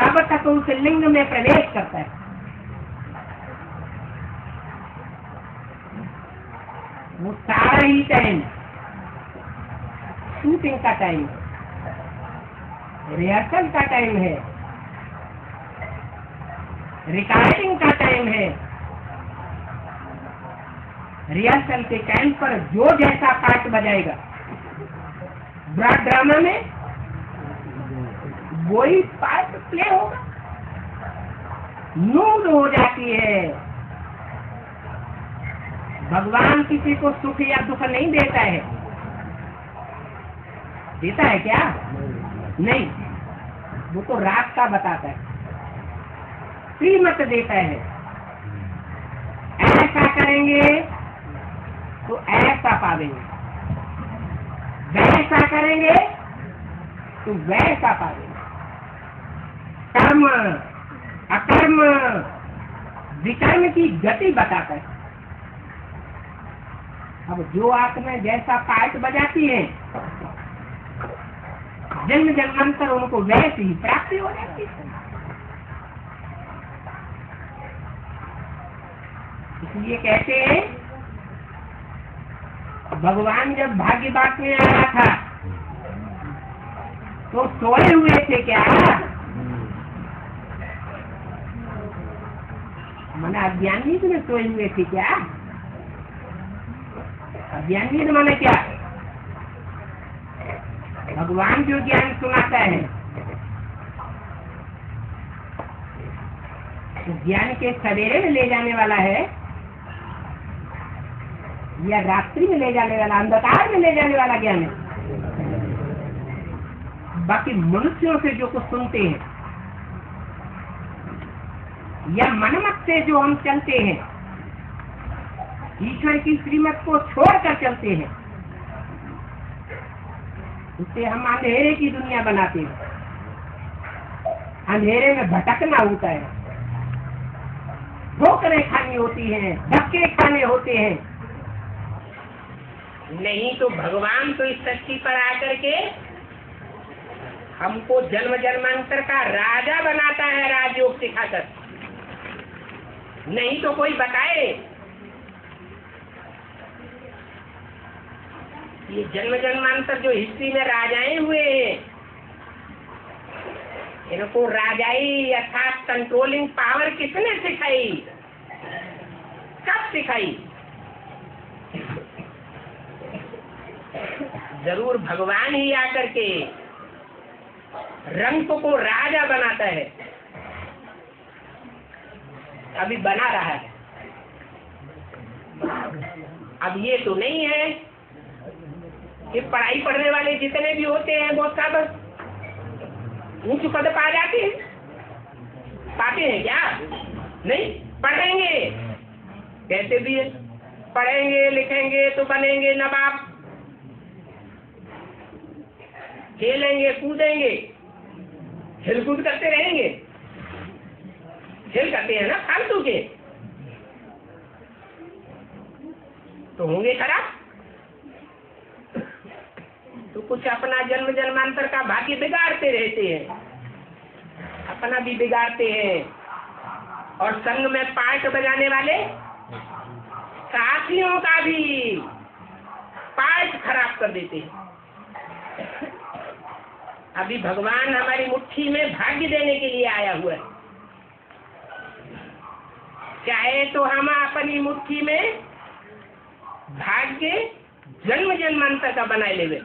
तब तक उस लिंग में प्रवेश करता है। वो सारा ही टाइम शूटिंग का टाइम, रिहर्सल का टाइम है, रिकॉर्डिंग का टाइम है। रिहर्सल के टाइम पर जो जैसा पार्ट बजाएगा ब्रॉड ड्रामा में वही पार्ट प्ले होगा। नूड हो जाती है। भगवान किसी को सुख या दुख नहीं देता है। देता है क्या? नहीं, वो तो रास्ता बताता है, श्रीमत देता है। ऐसा करेंगे तो ऐसा पावेंगे, वैसा करेंगे तो वैसा पावेंगे। कर्म अकर्म विकर्म की गति बताता है। अब जो आत्मा जैसा पार्ट बजाती है, जन्म जन्मांतर उनको वैसी ही प्राप्ति हो जाती है। इसलिए कहते हैं भगवान जब भाग्य बात में आया था तो सोए हुए थे क्या? मना अज्ञान नींद में सोए हुए थे क्या? अज्ञान नींद माने क्या? भगवान जो ज्ञान सुनाता है ज्ञान के सवेरे में ले जाने वाला है या रात्रि में ले जाने वाला, अंधकार में ले जाने वाला ज्ञान है? बाकी मनुष्यों से जो कुछ सुनते हैं या मनमत से जो हम चलते हैं, ईश्वर की श्रीमत को छोड़कर चलते हैं, उससे हम अंधेरे की दुनिया बनाते हैं। अंधेरे में भटकना होता है, ठोकरें खानी होती हैं, धक्के खाने होते हैं। नहीं तो भगवान तो इस धरती पर आकर के हमको जन्म जन्मांतर का राजा बनाता है, राजयोग सिखाकर। नहीं तो कोई बताए ये जन्म जन्मांतर जो हिस्ट्री में राजाएं हुए हैं, इनको राजाई अर्थात कंट्रोलिंग पावर किसने सिखाई, कब सिखाई? जरूर भगवान ही आकर के रंग को राजा बनाता है, अभी बना रहा है। अब ये तो नहीं है कि पढ़ाई पढ़ने वाले जितने भी होते हैं वो सब ऊंच पद पा जाते हैं, पाते हैं क्या? नहीं, पढ़ेंगे कहते भी है, पढ़ेंगे लिखेंगे तो बनेंगे नवाब, खेलेंगे कूदेंगे, खेलकूद करते रहेंगे, खेल करते हैं ना फालतू के, तो होंगे खराब। तो कुछ अपना जन्म जन्मांतर का भाग्य बिगाड़ते रहते हैं, अपना भी बिगाड़ते हैं, और संग में पार्ट बजाने वाले साथियों का भी पार्ट खराब कर देते हैं। अभी भगवान हमारी मुट्ठी में भाग्य देने के लिए आया हुआ है, चाहे तो हम अपनी मुट्ठी में भाग्य जन्म जन्मांतर का बनाए लेवे,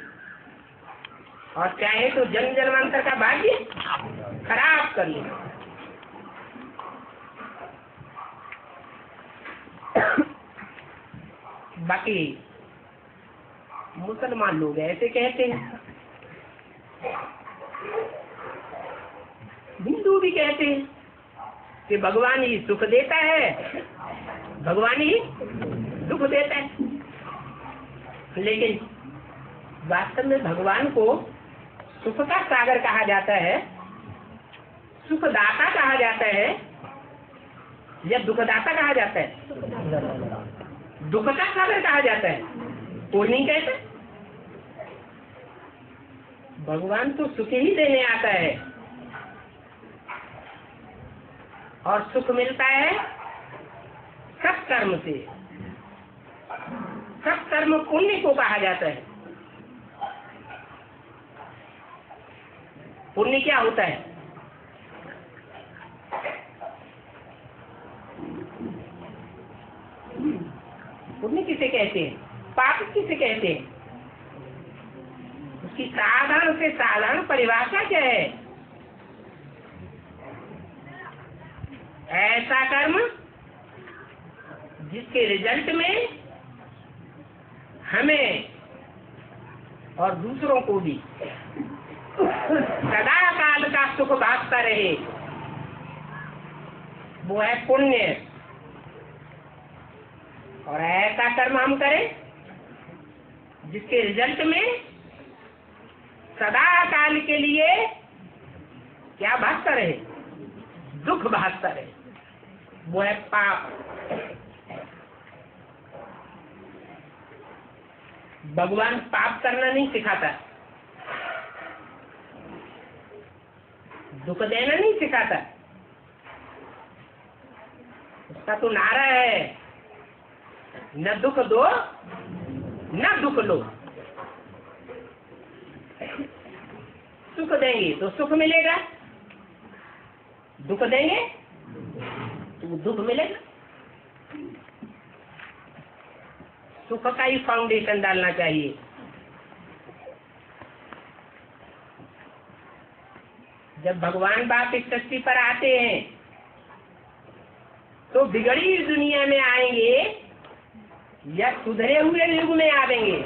और चाहे तो जन्म जन्मांतर का भाग्य खराब कर ले। बाकी मुसलमान लोग ऐसे कहते हैं, हिंदू भी कहते हैं कि भगवान ही सुख देता है, भगवान ही दुख देता है। लेकिन वास्तव में भगवान को सुख का सागर कहा जाता है, सुखदाता कहा जाता है या दुखदाता कहा जाता है? दुख का सागर कहा जाता है, कोई नहीं कहता। भगवान तो सुख ही देने आता है, और सुख मिलता है सत्कर्म से। सत्कर्म पुण्य को कहा जाता है। पुण्य क्या होता है? पुण्य किसे कहते हैं, पाप किसे कहते हैं? उसकी साधारण से साधारण परिभाषा क्या है? ऐसा कर्म जिसके रिजल्ट में हमें और दूसरों को भी सदा काल का सुख भागता रहे, वो है पुण्य। और ऐसा कर्म हम करें जिसके रिजल्ट में सदा काल के लिए क्या भागता रहे, दुख भागता रहे, वो है पाप। भगवान पाप करना नहीं सिखाता, दुख देना नहीं सिखाता। उसका तो नारा है, न दुख दो न दुख लो। सुख देंगे तो सुख मिलेगा, दुख देंगे तो दुख मिलेगा। सुख का ही फाउंडेशन डालना चाहिए। जब भगवान बाप इस सृष्टि पर आते हैं तो बिगड़ी दुनिया में आएंगे या सुधरे हुए युग में आवेंगे?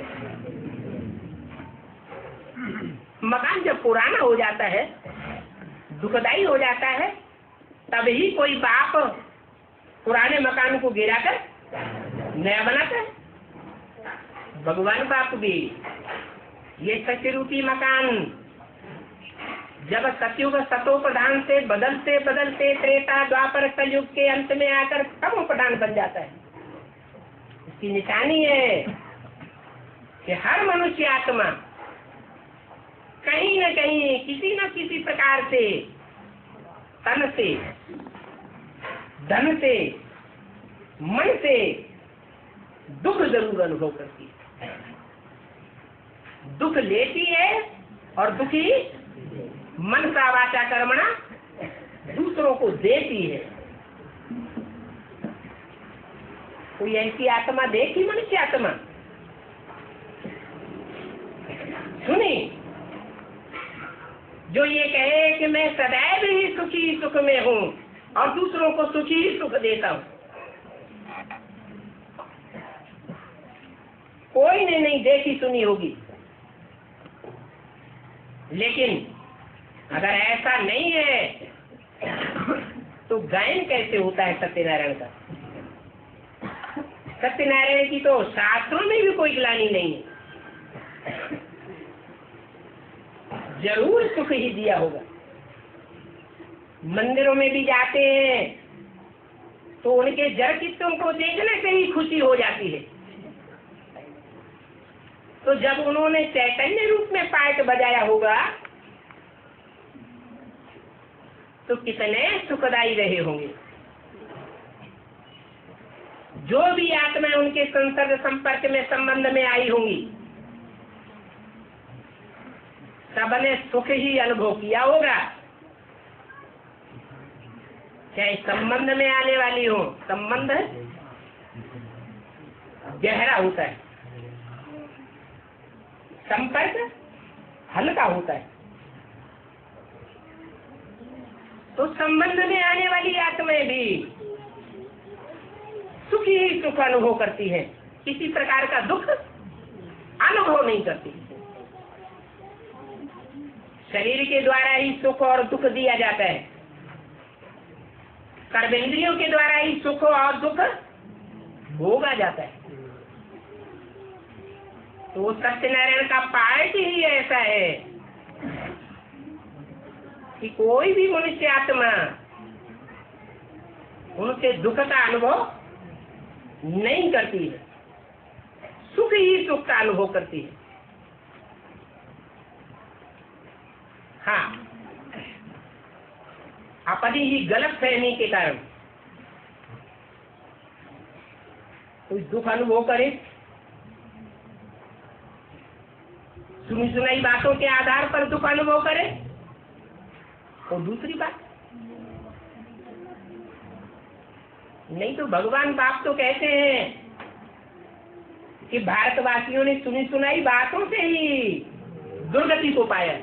मकान जब पुराना हो जाता है, दुखदाई हो जाता है, तभी कोई बाप पुराने मकान को गिराकर नया बनाता है। भगवान बाप भी ये सत्य रूपी मकान जब सतयुग सतो प्रधान से बदलते बदलते त्रेता द्वापर कलयुग के अंत में आकर तमो प्रधान बन जाता है। इसकी निशानी है कि हर मनुष्य आत्मा कहीं न कहीं किसी न किसी प्रकार से तन से, धन से, मन से दुख जरूर अनुभव करती है। दुख लेती है और दुखी मन का वाचा कर्मणा दूसरों को देती है। कोई ऐसी आत्मा देखी मनुष्य आत्मा? सुनी जो ये कहे कि मैं सदैव ही सुखी सुख में हूँ और दूसरों को सुखी ही सुख देता हूँ? कोई ने नहीं देखी सुनी होगी। लेकिन अगर ऐसा नहीं है तो गायन कैसे होता है सत्यनारायण का? सत्यनारायण की तो शास्त्रों में भी कोई ग्लानि नहीं है। जरूर सुख ही दिया होगा। मंदिरों में भी जाते हैं तो उनके जड़ चित्तों को देखने से ही खुशी हो जाती है। तो जब उन्होंने चैतन्य रूप में पाठ बजाया होगा तो कितने सुखदायी रहे होंगे। जो भी आत्मा उनके संसर्ग संपर्क में संबंध में आई होंगी सबने सुख ही अनुभव किया होगा। चाहे संबंध में आने वाली हो, संबंध गहरा होता है, संपर्क हल्का होता है। तो संबंध में आने वाली आत्माएं भी सुख ही सुख अनुभव करती है, किसी प्रकार का दुख अनुभव नहीं करती। शरीर के द्वारा ही सुख और दुख दिया जाता है, कर्मेंद्रियों के द्वारा ही सुख और दुख भोगा जाता है। तो सत्यनारायण का पाठ ही ऐसा है कि कोई भी मनुष्य आत्मा उनसे दुख का अनुभव नहीं करती है, सुख ही सुख का अनुभव करती है। हाँ, अपनी ही गलत फहमी के कारण कोई दुख अनुभव करे, सुनी सुनाई बातों के आधार पर दुख अनुभव करे, तो दूसरी बात। नहीं तो भगवान बाप तो कहते हैं कि भारतवासियों ने सुनी सुनाई बातों से ही दुर्गति को पाया।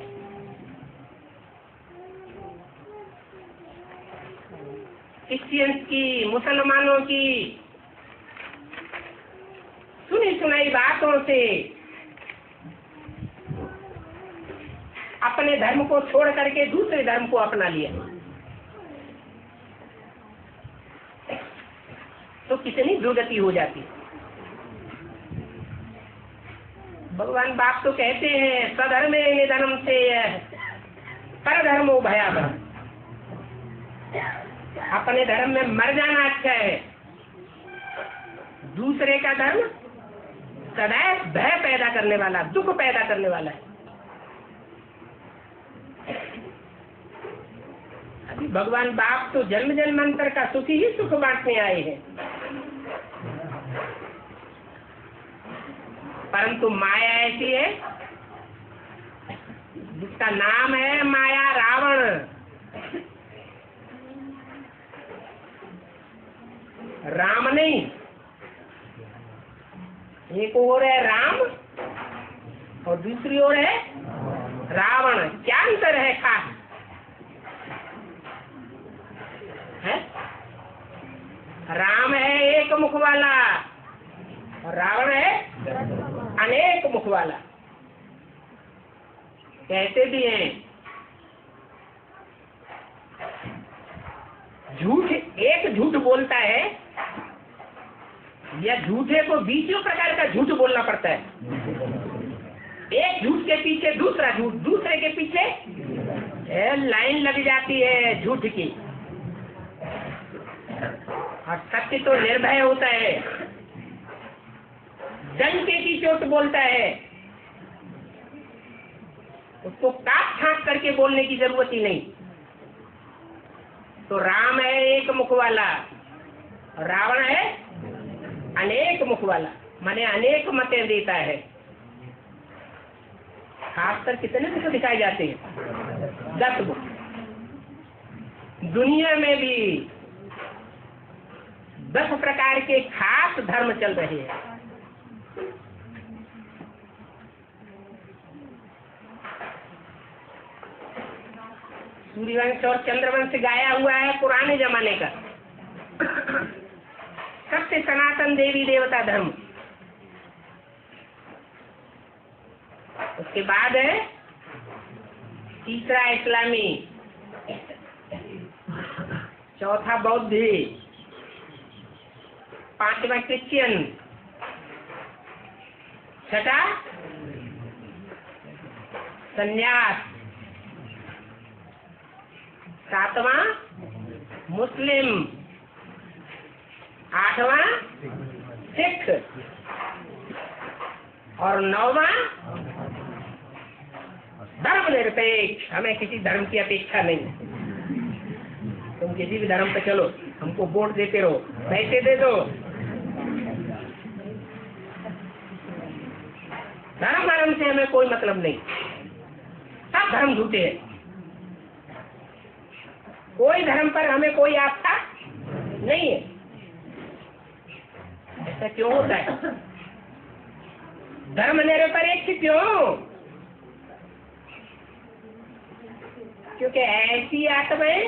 क्रिश्चियंस की, मुसलमानों की सुनी सुनाई बातों से अपने धर्म को छोड़ करके दूसरे धर्म को अपना लिया। तो कितनी दुर्गति हो जाती। भगवान बाप तो कहते हैं सधर्मे निधनम से परधर्मो भयावह। अपने धर्म में मर जाना अच्छा है, दूसरे का धर्म सदैव भय पैदा करने वाला, दुख पैदा करने वाला है। अभी भगवान बाप तो जन्म जन्मांतर का सुख ही सुख बांटने आए हैं, परंतु माया ऐसी है जिसका नाम है माया रावण। राम नहीं, एक ओर है राम और दूसरी ओर है रावण। क्या अंतर है खास? है राम है एक मुख वाला और रावण है अनेक मुख वाला। कहते भी हैं झूठ, एक झूठ बोलता है या झूठे को 20 प्रकार का झूठ बोलना पड़ता है। एक झूठ के पीछे दूसरा झूठ, दूसरे के पीछे लाइन लग जाती है झूठ की। और सत्य तो निर्भय होता है, डंके की चोट बोलता है, उसको काट छांट करके बोलने की जरूरत ही नहीं। तो राम है एक मुख वाला, रावण है अनेक मुख वाला, माने अनेक मतें देता है। खासकर कितने मुख दिखाए जाते हैं? 10 मुख। दुनिया में भी 10 प्रकार के खास धर्म चल रहे हैं। सूर्यवंश और चंद्रवंश गाया हुआ है पुराने जमाने का। सबसे सनातन देवी देवता धर्म। उसके बाद है तीसरा इस्लामी, चौथा बौद्धी, 5वां क्रिश्चियन, छठा संन्यास, 7वां मुस्लिम, 8वां सिख और 9वां धर्मनिरपेक्ष। हमें किसी धर्म की अपेक्षा नहीं। तुम किसी भी धर्म पे चलो, हमको वोट देते रहो, पैसे दे दो। धर्म से हमें कोई मतलब नहीं। सब धर्म झूठे हैं। कोई धर्म पर हमें कोई आस्था नहीं है। ऐसा क्यों होता है? धर्मनिरपेक्ष क्यों? क्योंकि ऐसी आत्माएं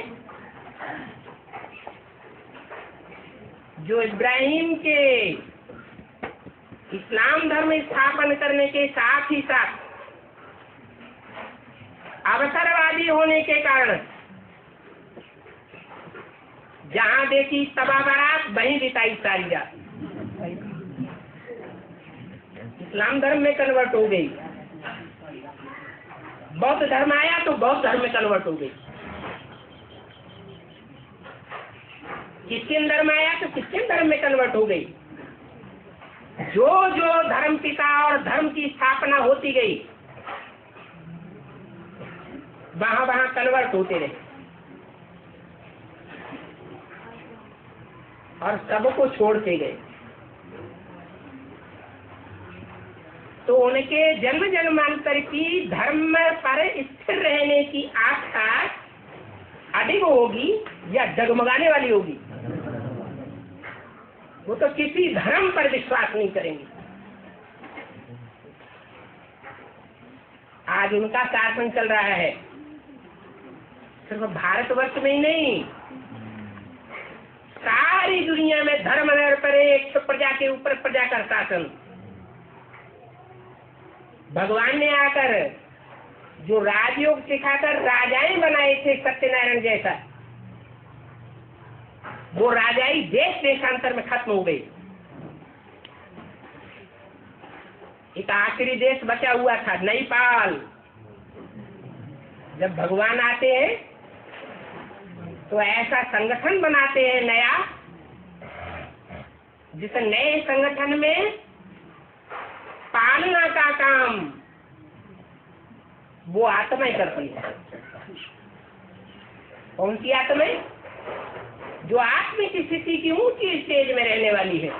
जो इब्राहिम के इस्लाम धर्म स्थापन करने के साथ ही साथ अवसरवादी होने के कारण जहां देखी तबाह बारात वहीं बिताई सारी रात। इस्लाम धर्म में कन्वर्ट हो गई, बौद्ध धर्म आया तो बौद्ध धर्म में कन्वर्ट हो गई, क्रिश्चियन धर्म आया तो क्रिश्चियन धर्म में कन्वर्ट हो गई। जो जो धर्म पिता और धर्म की स्थापना होती गई वहां वहां कन्वर्ट होते रहे और सबको छोड़ते गए। तो उनके जन्म जन्मांतर की धर्म पर स्थिर रहने की आस्था अडिग होगी या डगमगाने वाली होगी? वो तो किसी धर्म पर विश्वास नहीं करेंगे। आज उनका शासन चल रहा है, सिर्फ भारतवर्ष में ही नहीं, सारी दुनिया में धर्मनिरपेक्ष प्रजा के ऊपर प्रजा का शासन। भगवान ने आकर जो राजयोग सिखाकर राजाएं बनाए थे सत्यनारायण जैसा, वो राजाई देश देशांतर में खत्म हो गई। एक आखिरी देश बचा हुआ था नेपाल। जब भगवान आते हैं तो ऐसा संगठन बनाते हैं नया, जिस नए संगठन में पालना का काम वो आत्माएं करती है। कौन सी आत्माएं? जो आत्मिक स्थिति की ऊंची स्टेज में रहने वाली है,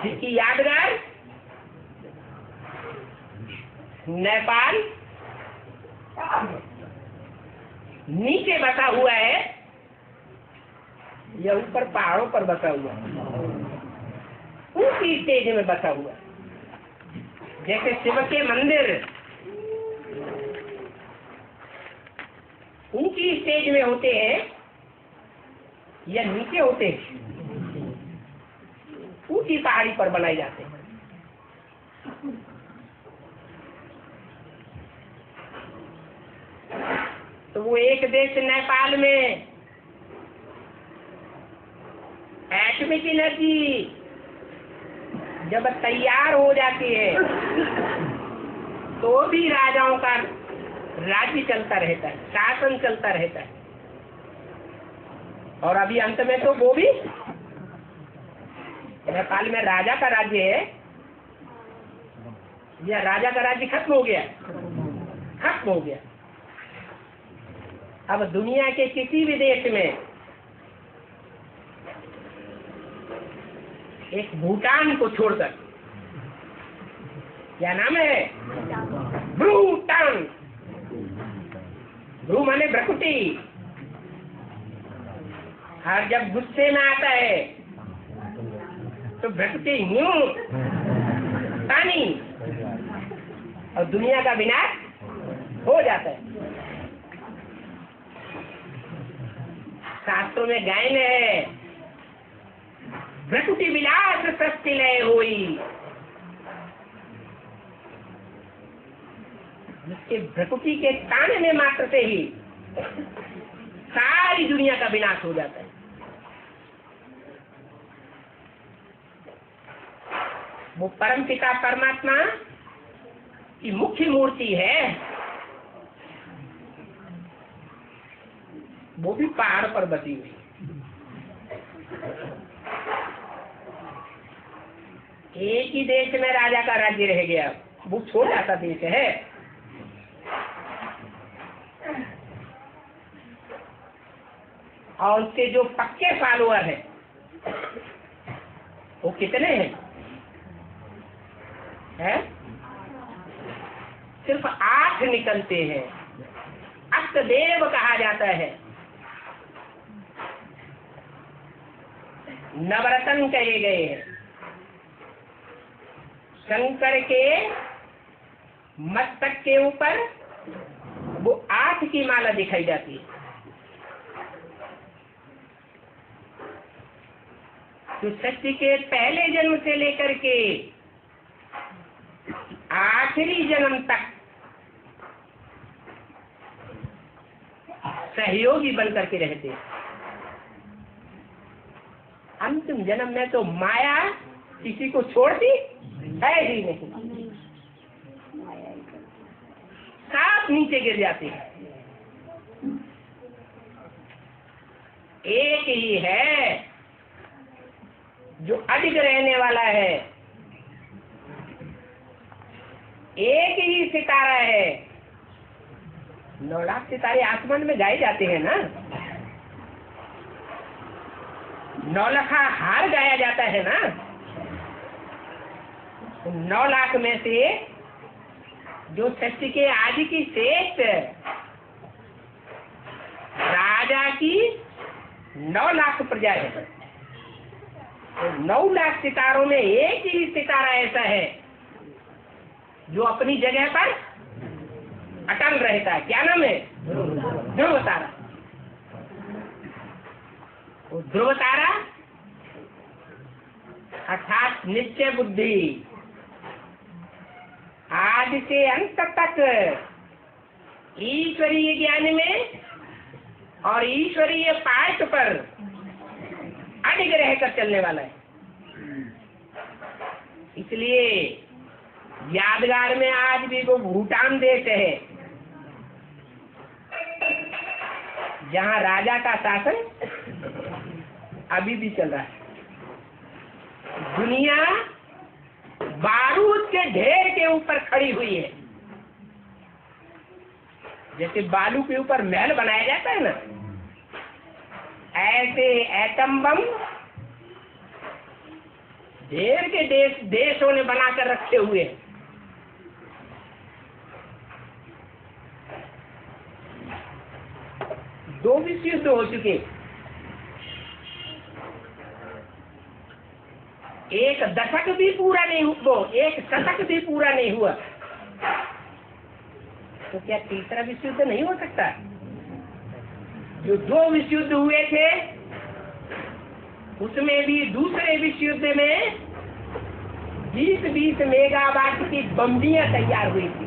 जिसकी यादगार नेपाल नीचे बसा हुआ है या ऊपर पहाड़ों पर बसा हुआ है? ऊंची स्टेज में बसा हुआ है। जैसे शिव के मंदिर ऊंची स्टेज में होते हैं या नीचे होते हैं? ऊंची पहाड़ी पर बनाए जाते हैं। तो वो एक देश नेपाल में एटॉमिक एनर्जी जब तैयार हो जाती है तो भी राजाओं का राज्य चलता रहता है, शासन चलता रहता है। और अभी अंत में तो वो भी नेपाल में राजा का राज्य है या राजा का राज्य खत्म हो गया, खत्म हो गया। अब दुनिया के किसी भी देश में एक भूटान को छोड़कर, क्या नाम है, भूटान, भ्रू माने भ्रकुटी, और जब गुस्से में आता है तो भ्रकुटी न्यू पानी, और दुनिया का विनाश हो जाता है। शास्त्रों में गायन है, भ्रकुटी विलास सृष्टि लय हुई, जिसके भ्रकुटी के ताने मात्र से ही सारी दुनिया का विनाश हो जाता है। वो परम पिता परमात्मा की मुख्य मूर्ति है, वो भी पहाड़ पर बसी हुई। एक ही देश में राजा का राज्य रह गया, वो छोटा सा देश है। और उसके जो पक्के फॉलोअर हैं वो कितने हैं? सिर्फ 8 निकलते हैं। अष्टदेव कहा जाता है, नवरत्न कहे गए हैं। शंकर के मस्तक के ऊपर वो 8 की माला दिखाई जाती है। तो सृष्टि के पहले जन्म से लेकर के आखिरी जन्म तक सहयोगी बनकर के रहते हैं। अंतिम जन्म में तो माया किसी को छोड़ती है ही नहीं, साफ नीचे गिर जाती है। एक ही है जो अडिग रहने वाला है, एक ही सितारा है। 9 लाख सितारे आसमान में गाए जाते हैं ना, 9 लाख हार गाया जाता है ना। 9 लाख में से जो सृष्टि के आदि की श्रेष्ठ राजा की 9 लाख प्रजा है। 9 लाख सितारों में एक ही सितारा ऐसा है जो अपनी जगह पर अटल रहता है। क्या नाम है? ध्रुव तारा। वो ध्रुव तारा अर्थात निश्चय बुद्धि, आदि से अंत तक ईश्वरीय ज्ञान में और ईश्वरीय पाठ पर अडिग रहकर चलने वाला है। इसलिए यादगार में आज भी वो भूटान देश है जहाँ राजा का शासन अभी भी चल रहा है। दुनिया बारूद के ढेर के ऊपर खड़ी हुई है। जैसे बालू के ऊपर महल बनाया जाता है ना, ऐसे एटम बम ढेर के देशों ने बनाकर रखे हुए हैं। दो विश्व युद्ध हो चुके, एक दशक भी पूरा नहीं हुआ, एक शतक भी पूरा नहीं हुआ, तो क्या तीसरा विश्व युद्ध नहीं हो सकता? जो 2 विश्व युद्ध हुए थे उसमें भी दूसरे विश्व युद्ध में 20-20 मेगावाट की बम्बियां तैयार हुई थी।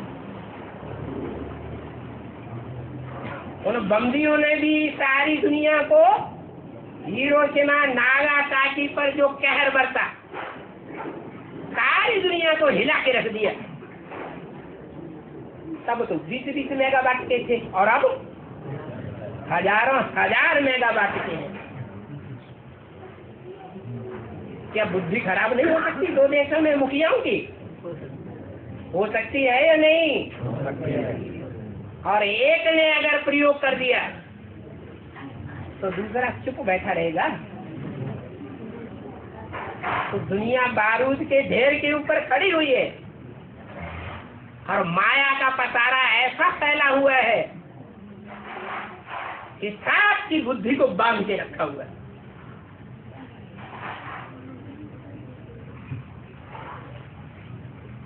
उन बम्बियों ने भी सारी दुनिया को, हिरोशिमा नागासाकी पर जो कहर बरसा, सारी दुनिया को हिला के रख दिया। तब तो 20-20 मेगावाट के थे और अब हजारों हजार मेगावाट के हैं। क्या बुद्धि खराब नहीं हो सकती दो देशों में मुखियाओं की? हो सकती है या नहीं? और एक ने अगर प्रयोग कर दिया तो दूसरा चुप बैठा रहेगा? तो दुनिया बारूद के ढेर के ऊपर खड़ी हुई है और माया का पसारा ऐसा फैला हुआ है कि सांप की बुद्धि को बांध के रखा हुआ है।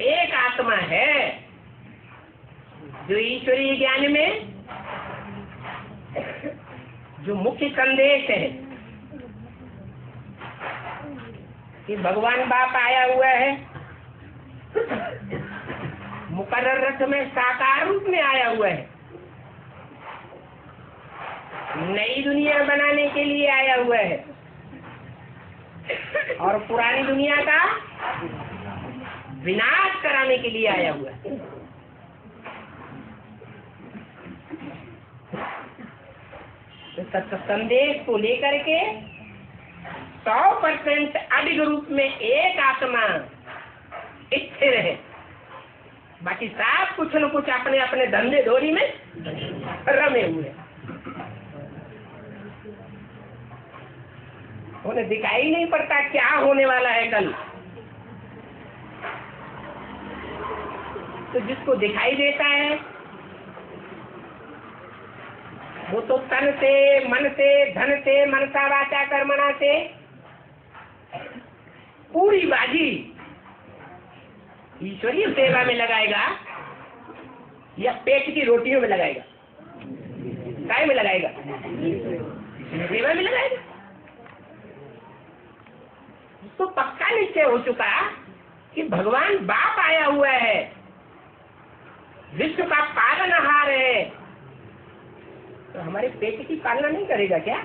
एक आत्मा है जो ईश्वरीय ज्ञान में जो मुख्य संदेश है कि भगवान बाप आया हुआ है, मुकर्रर रथ में साकार रूप में आया हुआ है, नई दुनिया बनाने के लिए आया हुआ है और पुरानी दुनिया का विनाश कराने के लिए आया हुआ है। तो संदेश को लेकर के 100% अडिग रूप में एक आत्मा स्थिर है, बाकी सब कुछ न कुछ अपने अपने धंधे धोरी में रमे हुए। उन्हें दिखाई नहीं पड़ता क्या होने वाला है कल। तो जिसको दिखाई देता है वो तो तन से, मन से, धन से, मनसा वाचा कर्मणा से पूरी बाजी ईश्वरीय सेवा में लगाएगा या पेट की रोटियों में लगाएगा? काय में लगाएगा? सेवा में लगाएगा। तो पक्का निश्चय हो चुका कि भगवान बाप आया हुआ है, विश्व का पालनहार है, तो हमारे पेट की पालना नहीं करेगा क्या?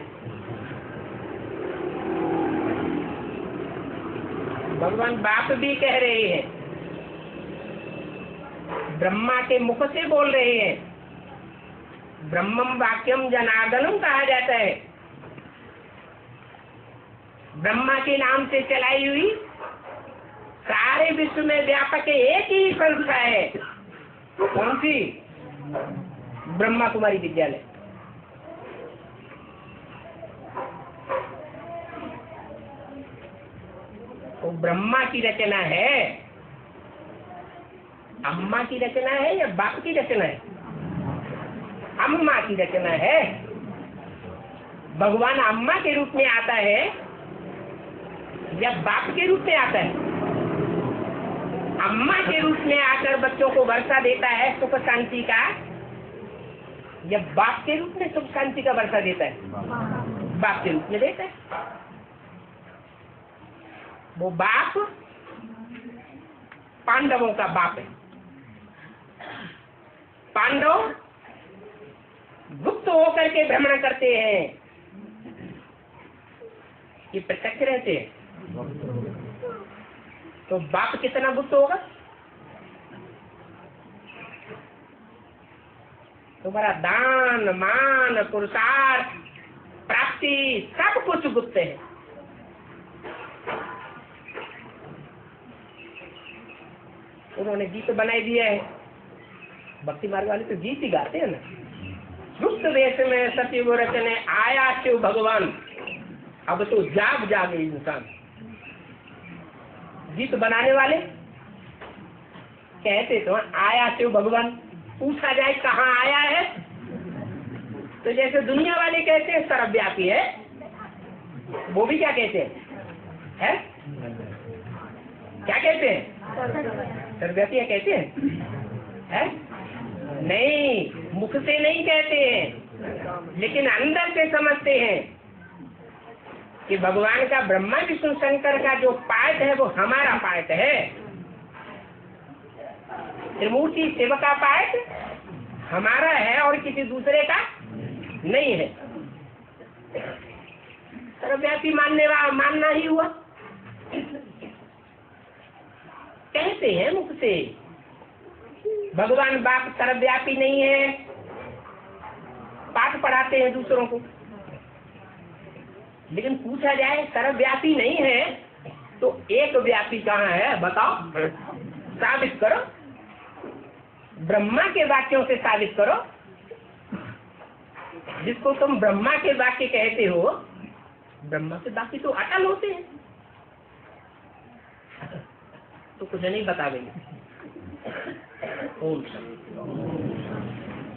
भगवान बाप भी कह रहे हैं, ब्रह्मा के मुख से बोल रहे हैं। ब्रह्मम वाक्यम जनार्दनम कहा जाता है। ब्रह्मा के नाम से चलाई हुई सारे विश्व में व्यापक एक ही संस्था है। कौन सी? ब्रह्मा कुमारी विद्यालय। तो ब्रह्मा की रचना है, अम्मा की रचना है या बाप की रचना है? अम्मा की रचना है। भगवान अम्मा के रूप में आता है या बाप के रूप में आता है? अम्मा के रूप में आकर बच्चों को वर्षा देता है सुख शांति का, या बाप के रूप में सुख शांति का वर्षा देता है? बाप के रूप में देता है। वो बाप पांडवों का बाप है। पांडव गुप्त होकर के भ्रमण करते हैं, ये प्रत्यक्ष रहते हैं। तो बाप कितना गुप्त होगा? तुम्हारा दान, मान, पुरुषार्थ, प्राप्ति सब कुछ गुप्त है। उन्होंने गीत बनाई दिया है, भक्ति मार्ग वाले तो गीत ही गाते हैं ना। गुप्त वेश में सतयुग रचने आया शिव भगवान, अब तो जाग जागे इंसान। गीत बनाने वाले कहते तो आया शिव भगवान, पूछा जाए कहाँ आया है तो जैसे दुनिया वाले कहते हैं सर्वव्यापी है, वो भी क्या कहते हैं? क्या कहते हैं? सर्वव्यापी कहते हैं? नहीं, मुख से नहीं कहते हैं, लेकिन अंदर से समझते हैं कि भगवान का ब्रह्मा विष्णु शंकर का जो पार्ट है वो हमारा पार्ट है। त्रिमूर्ति शिव का पाठ हमारा है और किसी दूसरे का नहीं है। सर्वव्यापी मानना ही हुआ। कहते हैं मुख से भगवान बाप सर्वव्यापी नहीं है, पाठ पढ़ाते हैं दूसरों को, लेकिन पूछा जाए सर्वव्यापी नहीं है तो एक व्यापी कहाँ है बताओ, साबित करो, ब्रह्मा के वाक्यों से साबित करो। जिसको तुम ब्रह्मा के वाक्य कहते हो, ब्रह्मा के वाक्य तो अटल होते हैं, तो कुछ नहीं बता देंगे। ओम शांति।